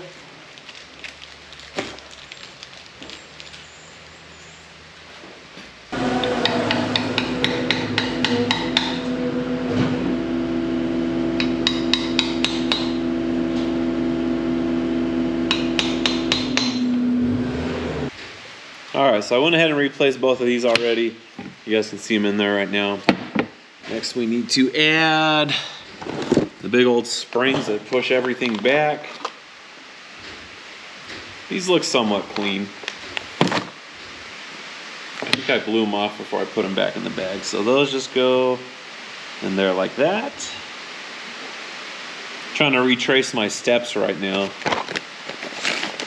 All right, so I went ahead and replaced both of these already. You guys can see them in there right now. Next we need to add the big old springs that push everything back. These look somewhat clean. I think I blew them off before I put them back in the bag. So those just go in there like that. I'm trying to retrace my steps right now.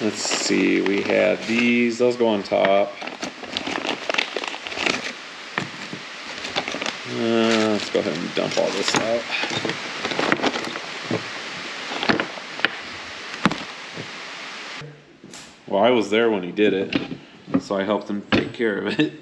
Let's see, we have these, those go on top. Let's go ahead and dump all this out. Well, I was there when he did it, so I helped him take care of it.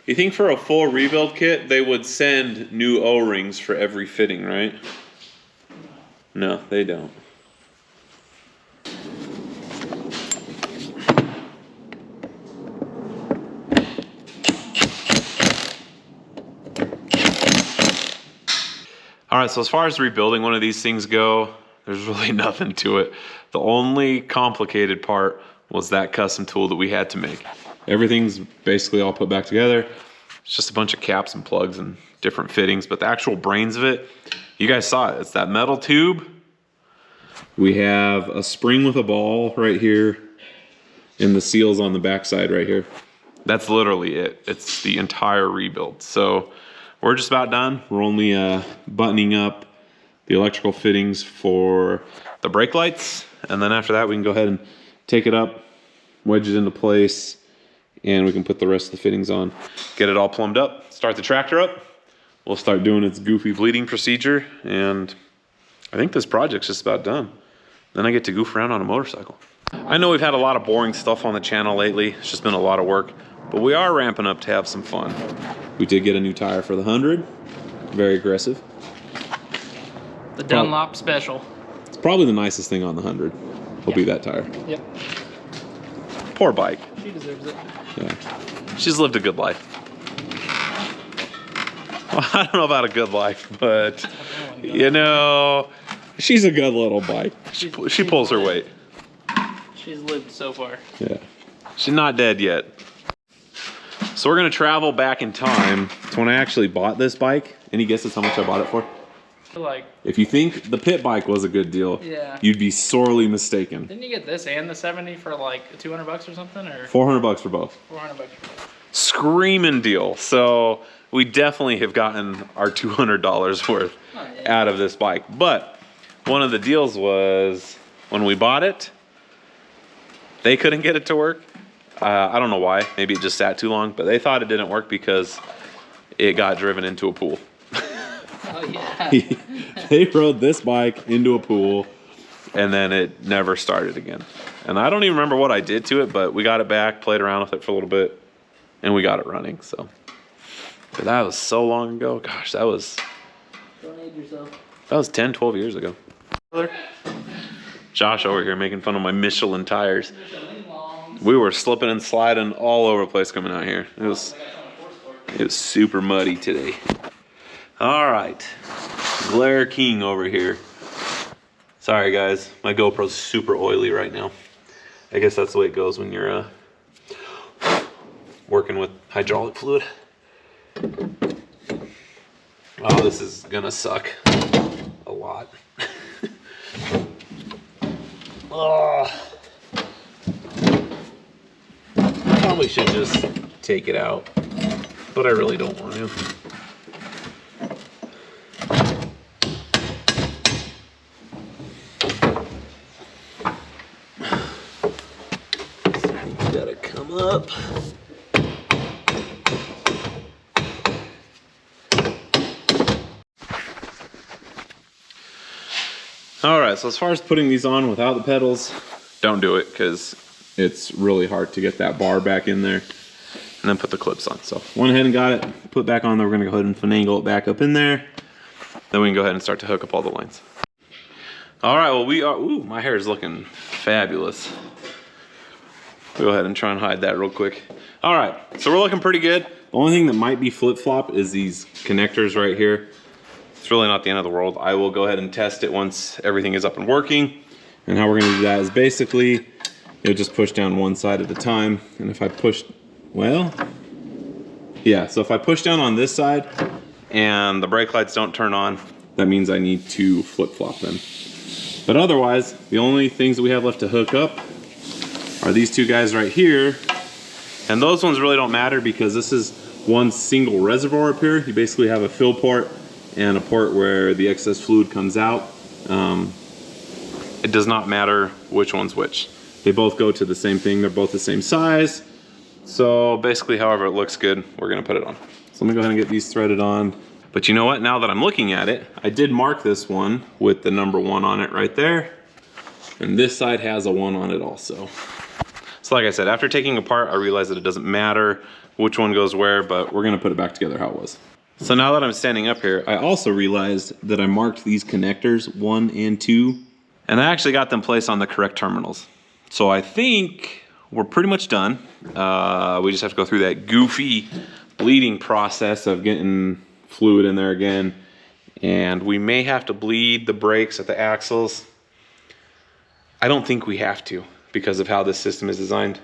You think for a full rebuild kit, they would send new O-rings for every fitting, right? No, they don't. All right, so as far as rebuilding one of these things go, there's really nothing to it. The only complicated part was that custom tool that we had to make. Everything's basically all put back together. It's just a bunch of caps and plugs and different fittings, but the actual brains of it, you guys saw it. It's that metal tube. We have a spring with a ball right here and the seals on the backside right here. That's literally it. It's the entire rebuild. So we're just about done. We're only buttoning up the electrical fittings for the brake lights. And then after that, we can go ahead and take it up, wedge it into place, and we can put the rest of the fittings on. Get it all plumbed up, start the tractor up. We'll start doing its goofy bleeding procedure. And I think this project's just about done. Then I get to goof around on a motorcycle. I know we've had a lot of boring stuff on the channel lately. It's just been a lot of work, but we are ramping up to have some fun. We did get a new tire for the 100. Very aggressive. The Dunlop Special. It's probably the nicest thing on the 100. Will be that tire. Yep. Poor bike. She deserves it. Yeah. She's lived a good life. Well, I don't know about a good life, but you know, she's a good little bike. She pulls her weight. She's lived so far. Yeah. She's not dead yet. So we're gonna travel back in time to when I actually bought this bike. Any guesses how much I bought it for? Like, if you think the pit bike was a good deal, yeah, you'd be sorely mistaken. Didn't you get this and the 70 for like $200 or something, or 400 bucks for both? 400 bucks for both. Screaming deal. So we definitely have gotten our $200 worth out of this bike. But one of the deals was when we bought it, they couldn't get it to work. I don't know why. Maybe it just sat too long, but they thought it didn't work because it got driven into a pool. Oh, yeah. They rode this bike into a pool and then it never started again. And I don't even remember what I did to it, but we got it back, played around with it for a little bit, and we got it running. So but that was so long ago. Gosh, that was, Don't age yourself. That was 10, 12 years ago. Josh over here making fun of my Michelin tires. We were slipping and sliding all over the place coming out here. It was super muddy today. All right, Glare King over here. Sorry guys, my GoPro's super oily right now. I guess that's the way it goes when you're working with hydraulic fluid. Oh, this is gonna suck a lot. Oh. Probably should just take it out, but I really don't want to. Gotta come up. All right, so as far as putting these on without the pedals, don't do it because it's really hard to get that bar back in there and then put the clips on. So went ahead and got it put back on there. We're gonna go ahead and finagle it back up in there. Then we can go ahead and start to hook up all the lines. All right, well we are, ooh, my hair is looking fabulous. We'll go ahead and try and hide that real quick. All right, so we're looking pretty good. The only thing that might be flip-flop is these connectors right here. It's really not the end of the world. I will go ahead and test it once everything is up and working. And how we're gonna do that is basically, you'll just push down one side at a time. And if I push, well, yeah, so if I push down on this side and the brake lights don't turn on, that means I need to flip-flop them. But otherwise, the only things that we have left to hook up are these two guys right here. And those ones really don't matter because this is one single reservoir up here. You basically have a fill port and a port where the excess fluid comes out. It does not matter which one's which. They both go to the same thing. They're both the same size. So basically, however it looks good, we're gonna put it on. So let me go ahead and get these threaded on. But you know what, now that I'm looking at it, I did mark this one with the number 1 on it right there. And this side has a 1 on it also. So like I said, after taking apart, I realized that it doesn't matter which one goes where, but we're gonna put it back together how it was. So now that I'm standing up here, I also realized that I marked these connectors 1 and 2, and I actually got them placed on the correct terminals. So I think we're pretty much done. We just have to go through that goofy bleeding process of getting fluid in there again. And we may have to bleed the brakes at the axles. I don't think we have to because of how this system is designed,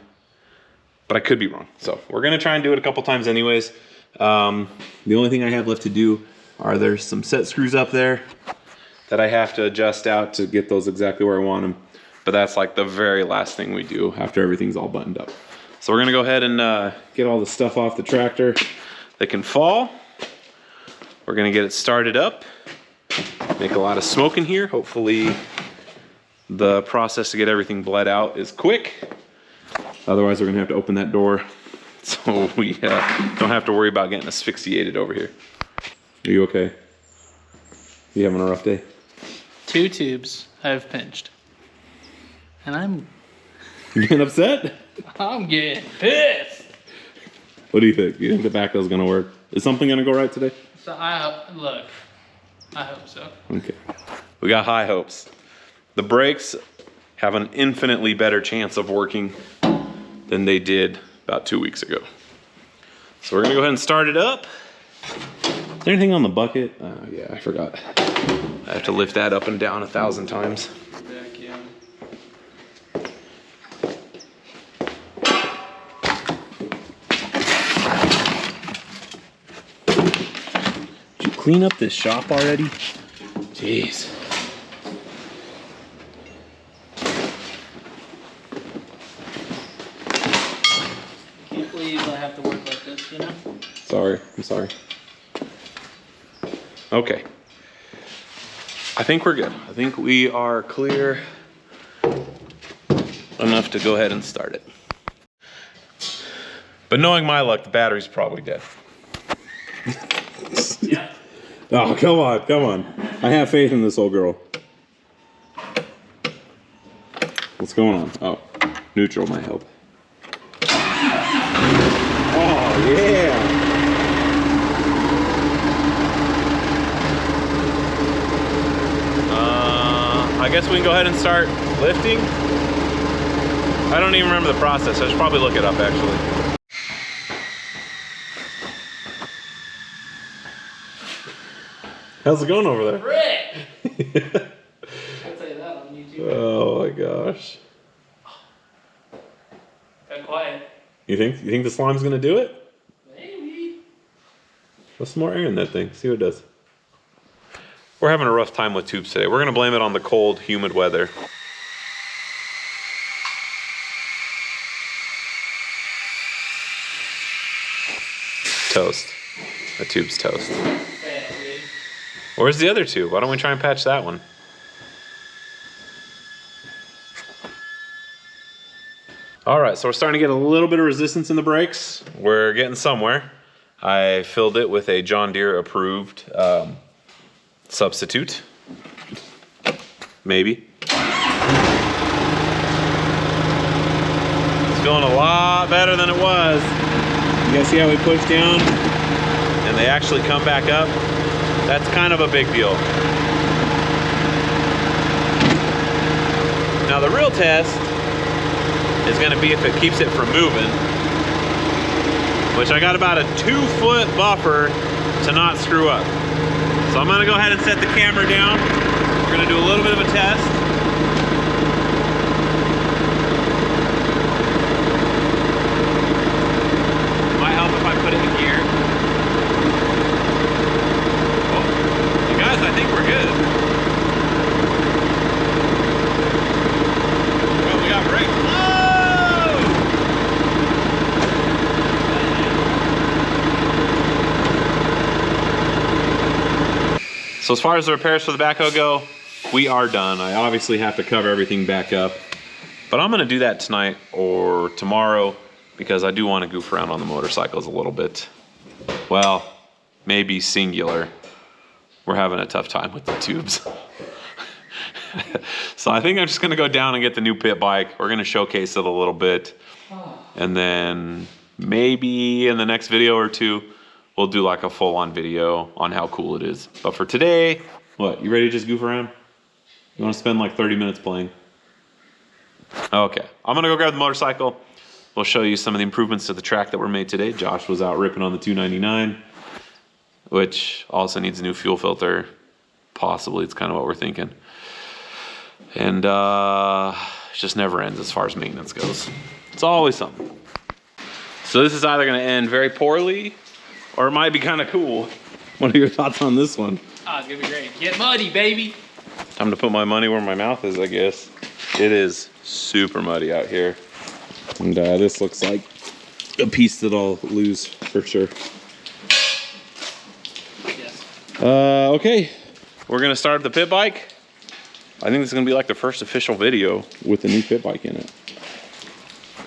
but I could be wrong. So we're gonna try and do it a couple times anyways. The only thing I have left to do are there's some set screws up there that I have to adjust out to get those exactly where I want them. But that's like the very last thing we do after everything's all buttoned up. So we're gonna go ahead and get all the stuff off the tractor that can fall. We're gonna get it started up, make a lot of smoke in here. Hopefully the process to get everything bled out is quick. Otherwise we're gonna have to open that door so we don't have to worry about getting asphyxiated over here. Are you okay? You having a rough day? 2 tubes I've pinched. And I'm getting upset? I'm getting pissed. What do you think? You think the backhoe's gonna work? Is something gonna go right today? So look, I hope so. Okay, we got high hopes. The brakes have an infinitely better chance of working than they did about 2 weeks ago. So we're gonna go ahead and start it up. Is there anything on the bucket? Yeah, I forgot. I have to lift that up and down 1,000 times. Did you clean up this shop already? Jeez. Can't believe I have to work like this, you know? Sorry, I'm sorry. Okay. I think we're good. I think we are clear enough to go ahead and start it. But knowing my luck, the battery's probably dead. Yeah. Oh, come on, come on. I have faith in this old girl. What's going on? Oh, neutral might help. Oh, yeah. I guess we can go ahead and start lifting. I don't even remember the process. I should probably look it up, actually. How's it going over there? Rick! I'll tell you that on YouTube. Oh my gosh. Got quiet. You think the slime's gonna do it? Maybe. Put some more air in that thing. See what it does. We're having a rough time with tubes today. We're gonna blame it on the cold, humid weather. Toast. The tube's toast. Where's the other tube? Why don't we try and patch that one? All right, so we're starting to get a little bit of resistance in the brakes. We're getting somewhere. I filled it with a John Deere approved substitute. Maybe. It's feeling a lot better than it was. You guys see how we push down and they actually come back up? That's kind of a big deal. Now the real test is gonna be if it keeps it from moving, which I got about a 2-foot buffer to not screw up. So I'm gonna go ahead and set the camera down. We're gonna do a little bit of a test. Might help if I put it in gear. Oh, you guys, I think we're good. Well, we got brakes. So as far as the repairs for the backhoe go, we are done. I obviously have to cover everything back up, but I'm gonna do that tonight or tomorrow because I do want to goof around on the motorcycles a little bit. Well, maybe singular. We're having a tough time with the tubes. So I think I'm just gonna go down and get the new pit bike. We're gonna showcase it a little bit. And then maybe in the next video or two, we'll do like a full-on video on how cool it is. But for today, what, you ready to just goof around? You want to spend like 30 minutes playing? Okay, I'm gonna go grab the motorcycle. We'll show you some of the improvements to the track that were made today. Josh was out ripping on the 299, which also needs a new fuel filter. Possibly, it's kind of what we're thinking. And it just never ends as far as maintenance goes. It's always something. So this is either gonna end very poorly, or it might be kind of cool. What are your thoughts on this one? Oh, it's gonna be great. Get muddy, baby. Time to put my money where my mouth is, I guess. It is super muddy out here. And this looks like a piece that I'll lose for sure. Yes. Okay, we're gonna start the pit bike. I think this is gonna be like the first official video with the new pit bike in it.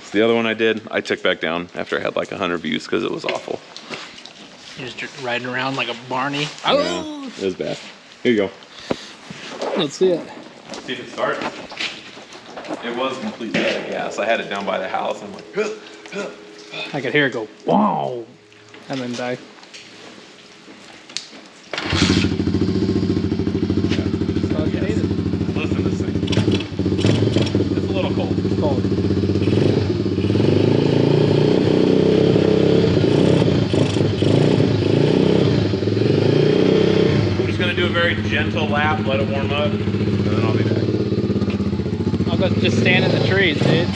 So the other one I did, I took back down after I had like 100 views because it was awful. You're just riding around like a Barney. Yeah, it was bad. Here you go. Let's see it. See if it starts. It was completely out of gas. I had it down by the house. I'm like, I could hear it go, wow, and then die. Listen to this thing. It's a little cold. It's cold. I'm just gonna do a very gentle lap, let it warm up, and then I'll be back. I'll go just stand in the trees, dude.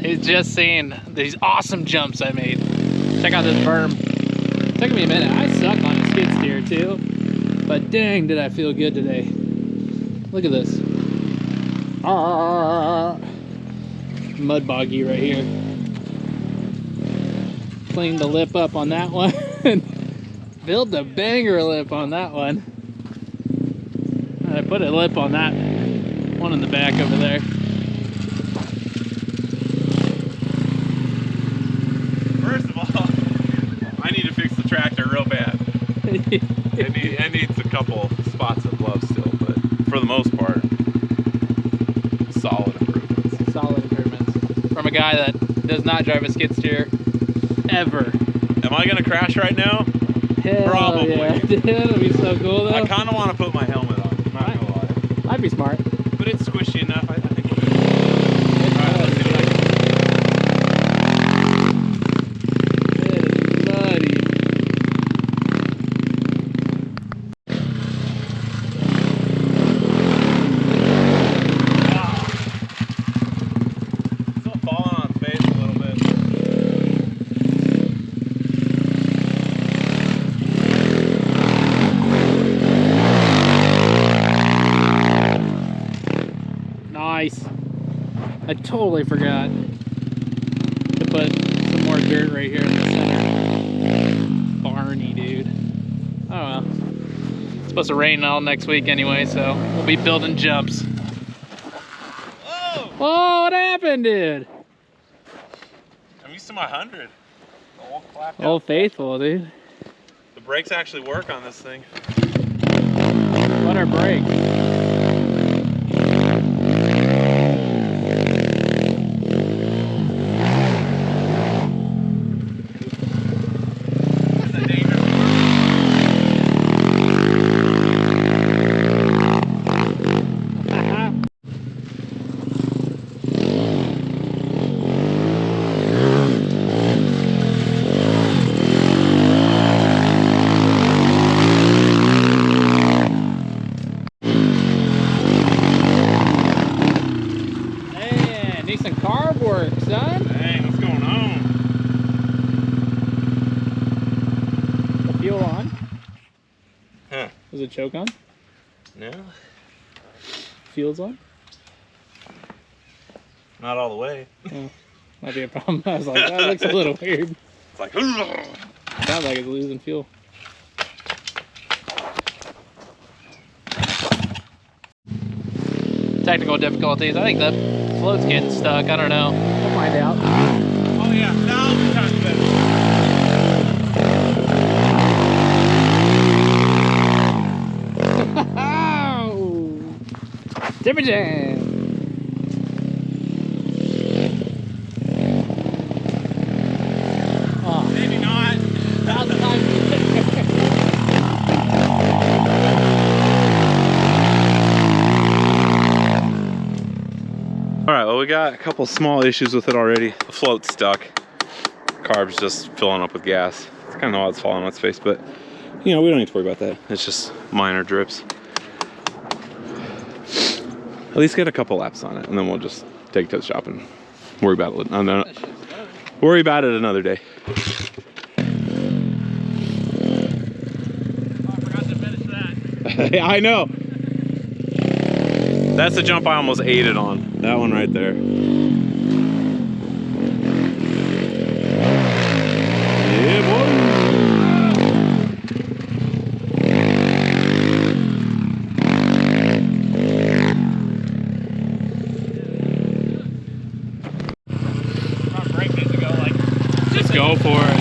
He's just seeing these awesome jumps I made. Check out this berm. It took me a minute. I suck on a skid steer too, but dang, did I feel good today. Look at this. Mud boggy right here. Cleaned the lip up on that one. Built a banger lip on that one. I put a lip on that one in the back over there. First of all, I need to fix the tractor real bad. It needs a couple spots of love still, but for the most part, solid improvements. Solid improvements. From a guy that does not drive a skid steer ever. Am I gonna crash right now? Hell Probably. yeah. It'll be so cool though. I kind of want to put my helmet on, I'm not gonna lie. I'd be smart. But it's squishy enough, I think we're good. Alright, let's see what I can It is muddy. Still falling on its face a little bit. Nice. I totally forgot to put some more dirt right here in the center. Barney, dude. Oh well. It's supposed to rain all next week anyway, so we'll be building jumps. Whoa! Whoa, what happened, dude? I'm used to my 100. The old clapped out. Old faithful, dude. The brakes actually work on this thing. What are brakes? That's a dangerous one. Man, decent carb work, son. Dang, what's going on? The fuel on? Huh. Is it choke on? No, Fuel's on? not all the way. Oh, might be a problem. I was like, that looks a little weird. It's like, Sounds like it's losing fuel. Technical difficulties. I think the float's getting stuck. I don't know. We'll find out. oh yeah, 1,000 times better. Jimmy Jam. Oh, maybe not. 1,000 times. All right, well, we got a couple small issues with it already. The float's stuck. Carb's just filling up with gas. It's kind of odd it's falling on its face, but you know, we don't need to worry about that. It's just minor drips. At least get a couple laps on it, and then we'll just take it to the shop and worry about it. Worry about it another day. Oh, I forgot to finish that. I know. That's the jump I almost ate it on. That one right there. Yeah, boy. My brake needs to go like. Just go for it.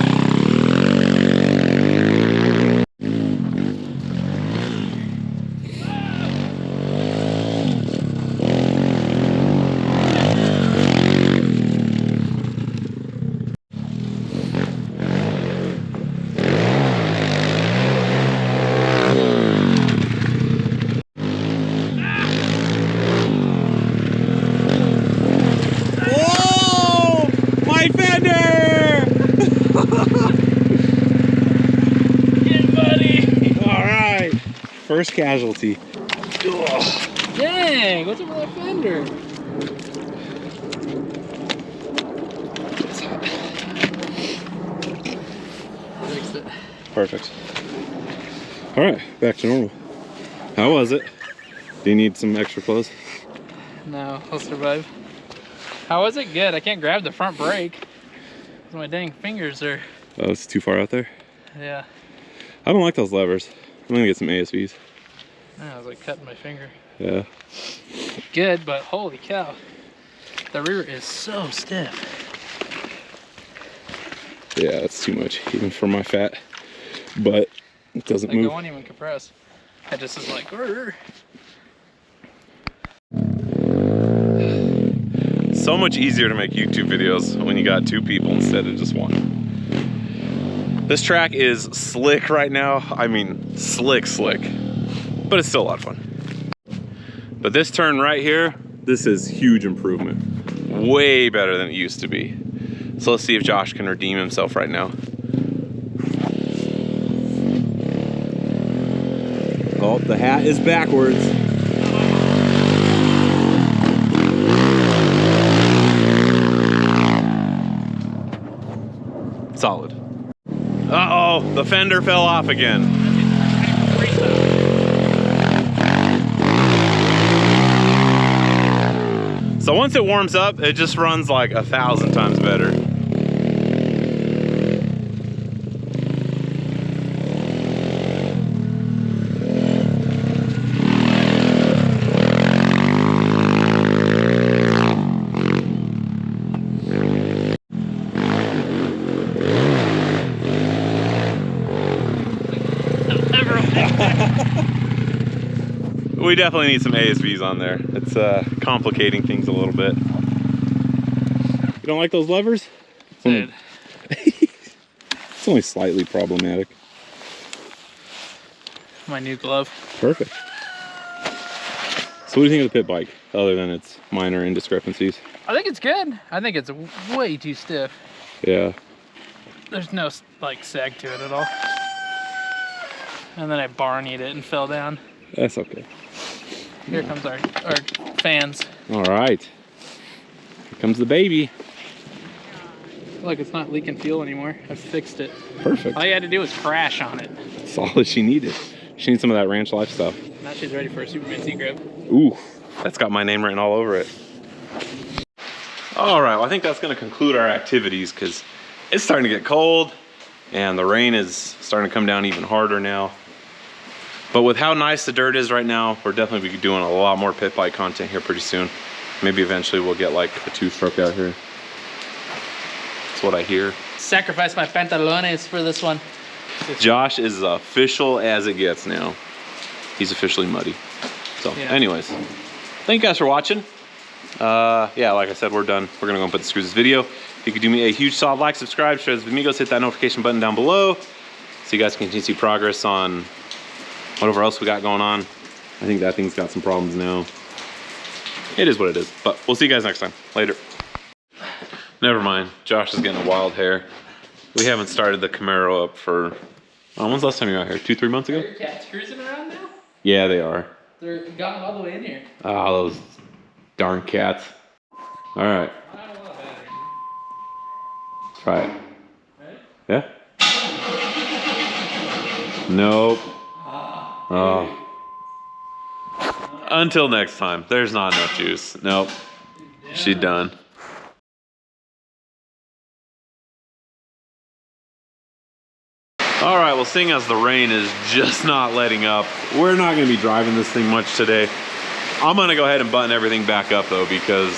First casualty. Ugh. Dang, what's up with that fender? Fixed it. Perfect. All right, back to normal. How was it? Do you need some extra clothes? No, I'll survive. How was it? Good. I can't grab the front brake. My dang fingers are... Oh, it's too far out there? Yeah. I don't like those levers. I'm gonna get some ASVs. I was like cutting my finger. Yeah. Good, but holy cow. The rear is so stiff. Yeah, that's too much, even for my fat. But it doesn't Like, move. it won't even compress. It just is like... Rrr. So much easier to make YouTube videos when you got two people instead of just one. This track is slick right now. I mean, slick, but it's still a lot of fun. But this turn right here, this is huge improvement. Way better than it used to be. So let's see if Josh can redeem himself right now. Oh, the hat is backwards. Solid. Uh-oh, the fender fell off again. So once it warms up, it just runs like 1,000 times better. We definitely need some ASVs on there. It's complicating things a little bit. You don't like those levers? Dude. It's only slightly problematic. My new glove. Perfect. So what do you think of the pit bike, other than its minor indiscrepancies? I think it's good. I think it's way too stiff. Yeah. There's no like sag to it at all. And then I barneyed it and fell down. That's okay. Here comes our fans. All right. Here comes the baby. Look, it's not leaking fuel anymore. I fixed it. Perfect. All you had to do was crash on it. That's all she needed. She needs some of that ranch life stuff. Now she's ready for a Superman C-grip. Ooh, that's got my name written all over it. All right, well, I think that's gonna conclude our activities because it's starting to get cold and the rain is starting to come down even harder now. But with how nice the dirt is right now, we're definitely be doing a lot more pit bike content here pretty soon. Maybe eventually we'll get like a two-stroke out here. That's what I hear. Sacrifice my pantalones for this one. Josh is as official as it gets now. He's officially muddy. So Yeah. anyways, thank you guys for watching. Yeah, like I said, we're done. We're gonna go and put the screws in this video. If you could do me a huge solid like, subscribe, share this with amigos, hit that notification button down below so you guys can continue to see progress on whatever else we got going on. I think that thing's got some problems now. It is what it is, but we'll see you guys next time. Later. Never mind, Josh is getting a wild hair. We haven't started the Camaro up for, when's the last time you were out here? 2-3 months ago? Are your cats cruising around now? Yeah, they are. They're gone all the way in here. Ah, those darn cats. All right. I don't want a battery. Try it. Right? Yeah? Nope. Oh. Until next time. There's not enough juice. Nope. She's done. All right, well, seeing as the rain is just not letting up, we're not gonna be driving this thing much today. I'm gonna go ahead and button everything back up though, because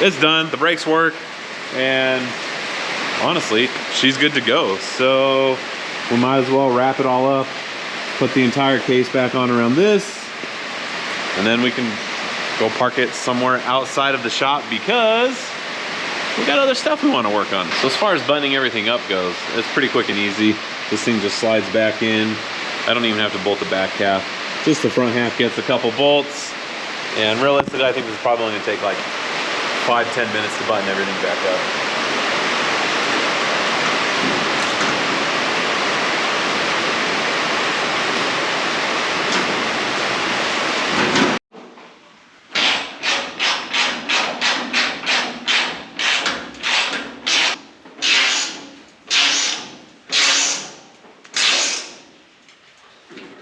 it's done, the brakes work, and honestly, she's good to go. So we might as well wrap it all up, put the entire case back on around this, and then we can go park it somewhere outside of the shop because we got other stuff we wanna work on. So as far as buttoning everything up goes, it's pretty quick and easy. This thing just slides back in. I don't even have to bolt the back half. Just the front half gets a couple bolts. And realistically, I think this is probably only gonna take like 5-10 minutes to button everything back up.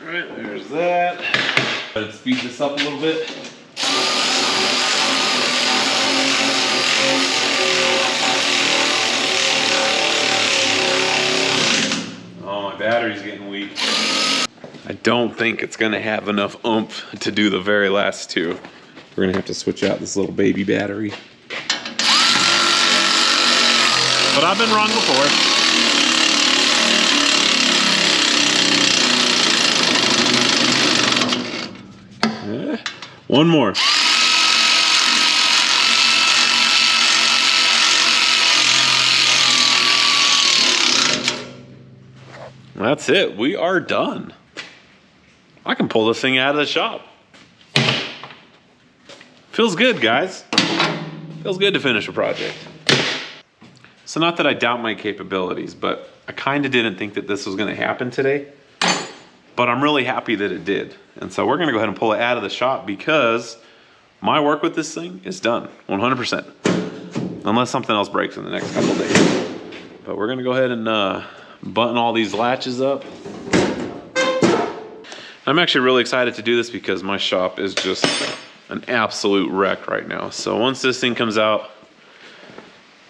All right, there's that. Let's speed this up a little bit. Oh, my battery's getting weak. I don't think it's gonna have enough oomph to do the very last two. We're gonna have to switch out this little baby battery. But I've been wrong before. One more. That's it. We are done. I can pull this thing out of the shop. Feels good, guys. Feels good to finish a project. So not that I doubt my capabilities, but I kind of didn't think that this was going to happen today. But I'm really happy that it did. And so we're gonna go ahead and pull it out of the shop because my work with this thing is done, 100%. Unless something else breaks in the next couple days. But we're gonna go ahead and button all these latches up. I'm actually really excited to do this because my shop is just an absolute wreck right now. So once this thing comes out,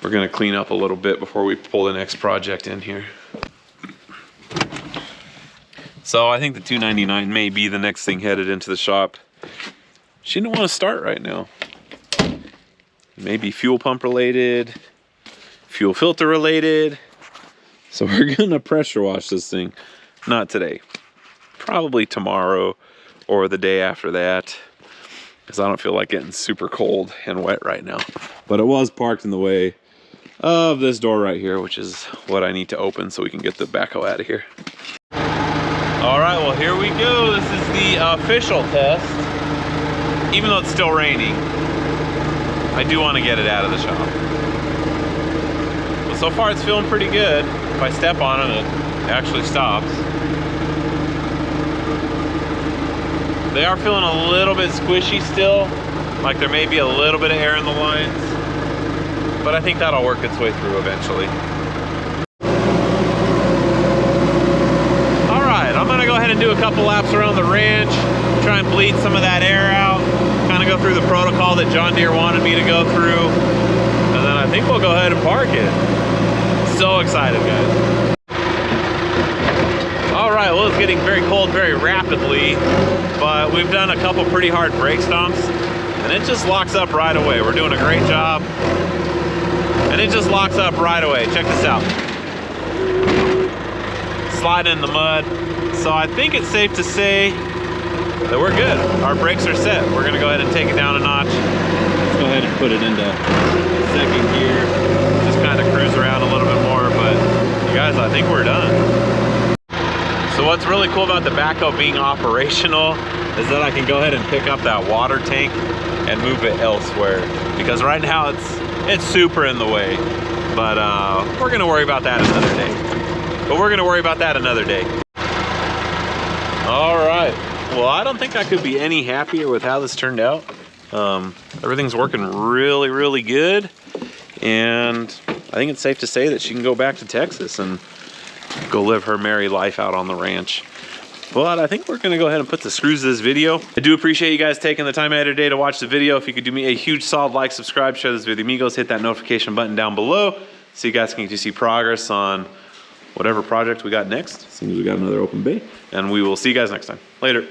we're gonna clean up a little bit before we pull the next project in here. So I think the 299 may be the next thing headed into the shop. She didn't want to start right now. Maybe fuel pump related, fuel filter related. So we're gonna pressure wash this thing. Not today, probably tomorrow or the day after that, because I don't feel like getting super cold and wet right now. But it was parked in the way of this door right here, which is what I need to open so we can get the backhoe out of here. All right, well, here we go. This is the official test. Even though it's still raining, I do want to get it out of the shop. But so far it's feeling pretty good. If I step on it, it actually stops. They are feeling a little bit squishy still, like there may be a little bit of air in the lines, but I think that'll work its way through eventually. I'm gonna go ahead and do a couple laps around the ranch, try and bleed some of that air out, kind of go through the protocol that John Deere wanted me to go through, and then I think we'll go ahead and park it. So excited, guys. All right, well, it's getting very cold very rapidly, but we've done a couple pretty hard brake stomps, and it just locks up right away. We're doing a great job, and it just locks up right away. Check this out. Slide in the mud. So I think it's safe to say that we're good. Our brakes are set. We're gonna go ahead and take it down a notch. Let's go ahead and put it into second gear. Just kind of cruise around a little bit more, but you guys, I think we're done. So what's really cool about the backhoe being operational is that I can go ahead and pick up that water tank and move it elsewhere. Because right now it's super in the way. But we're gonna worry about that another day. All right. Well, I don't think I could be any happier with how this turned out. Everything's working really, really good. And I think it's safe to say that she can go back to Texas and go live her merry life out on the ranch. But I think we're gonna go ahead and put the screws to this video. I do appreciate you guys taking the time out of your day to watch the video. If you could do me a huge solid like, subscribe, share this with your amigos, hit that notification button down below so you guys can get to see progress on whatever project we got next, as soon as we got another open bay. And we will see you guys next time. Later.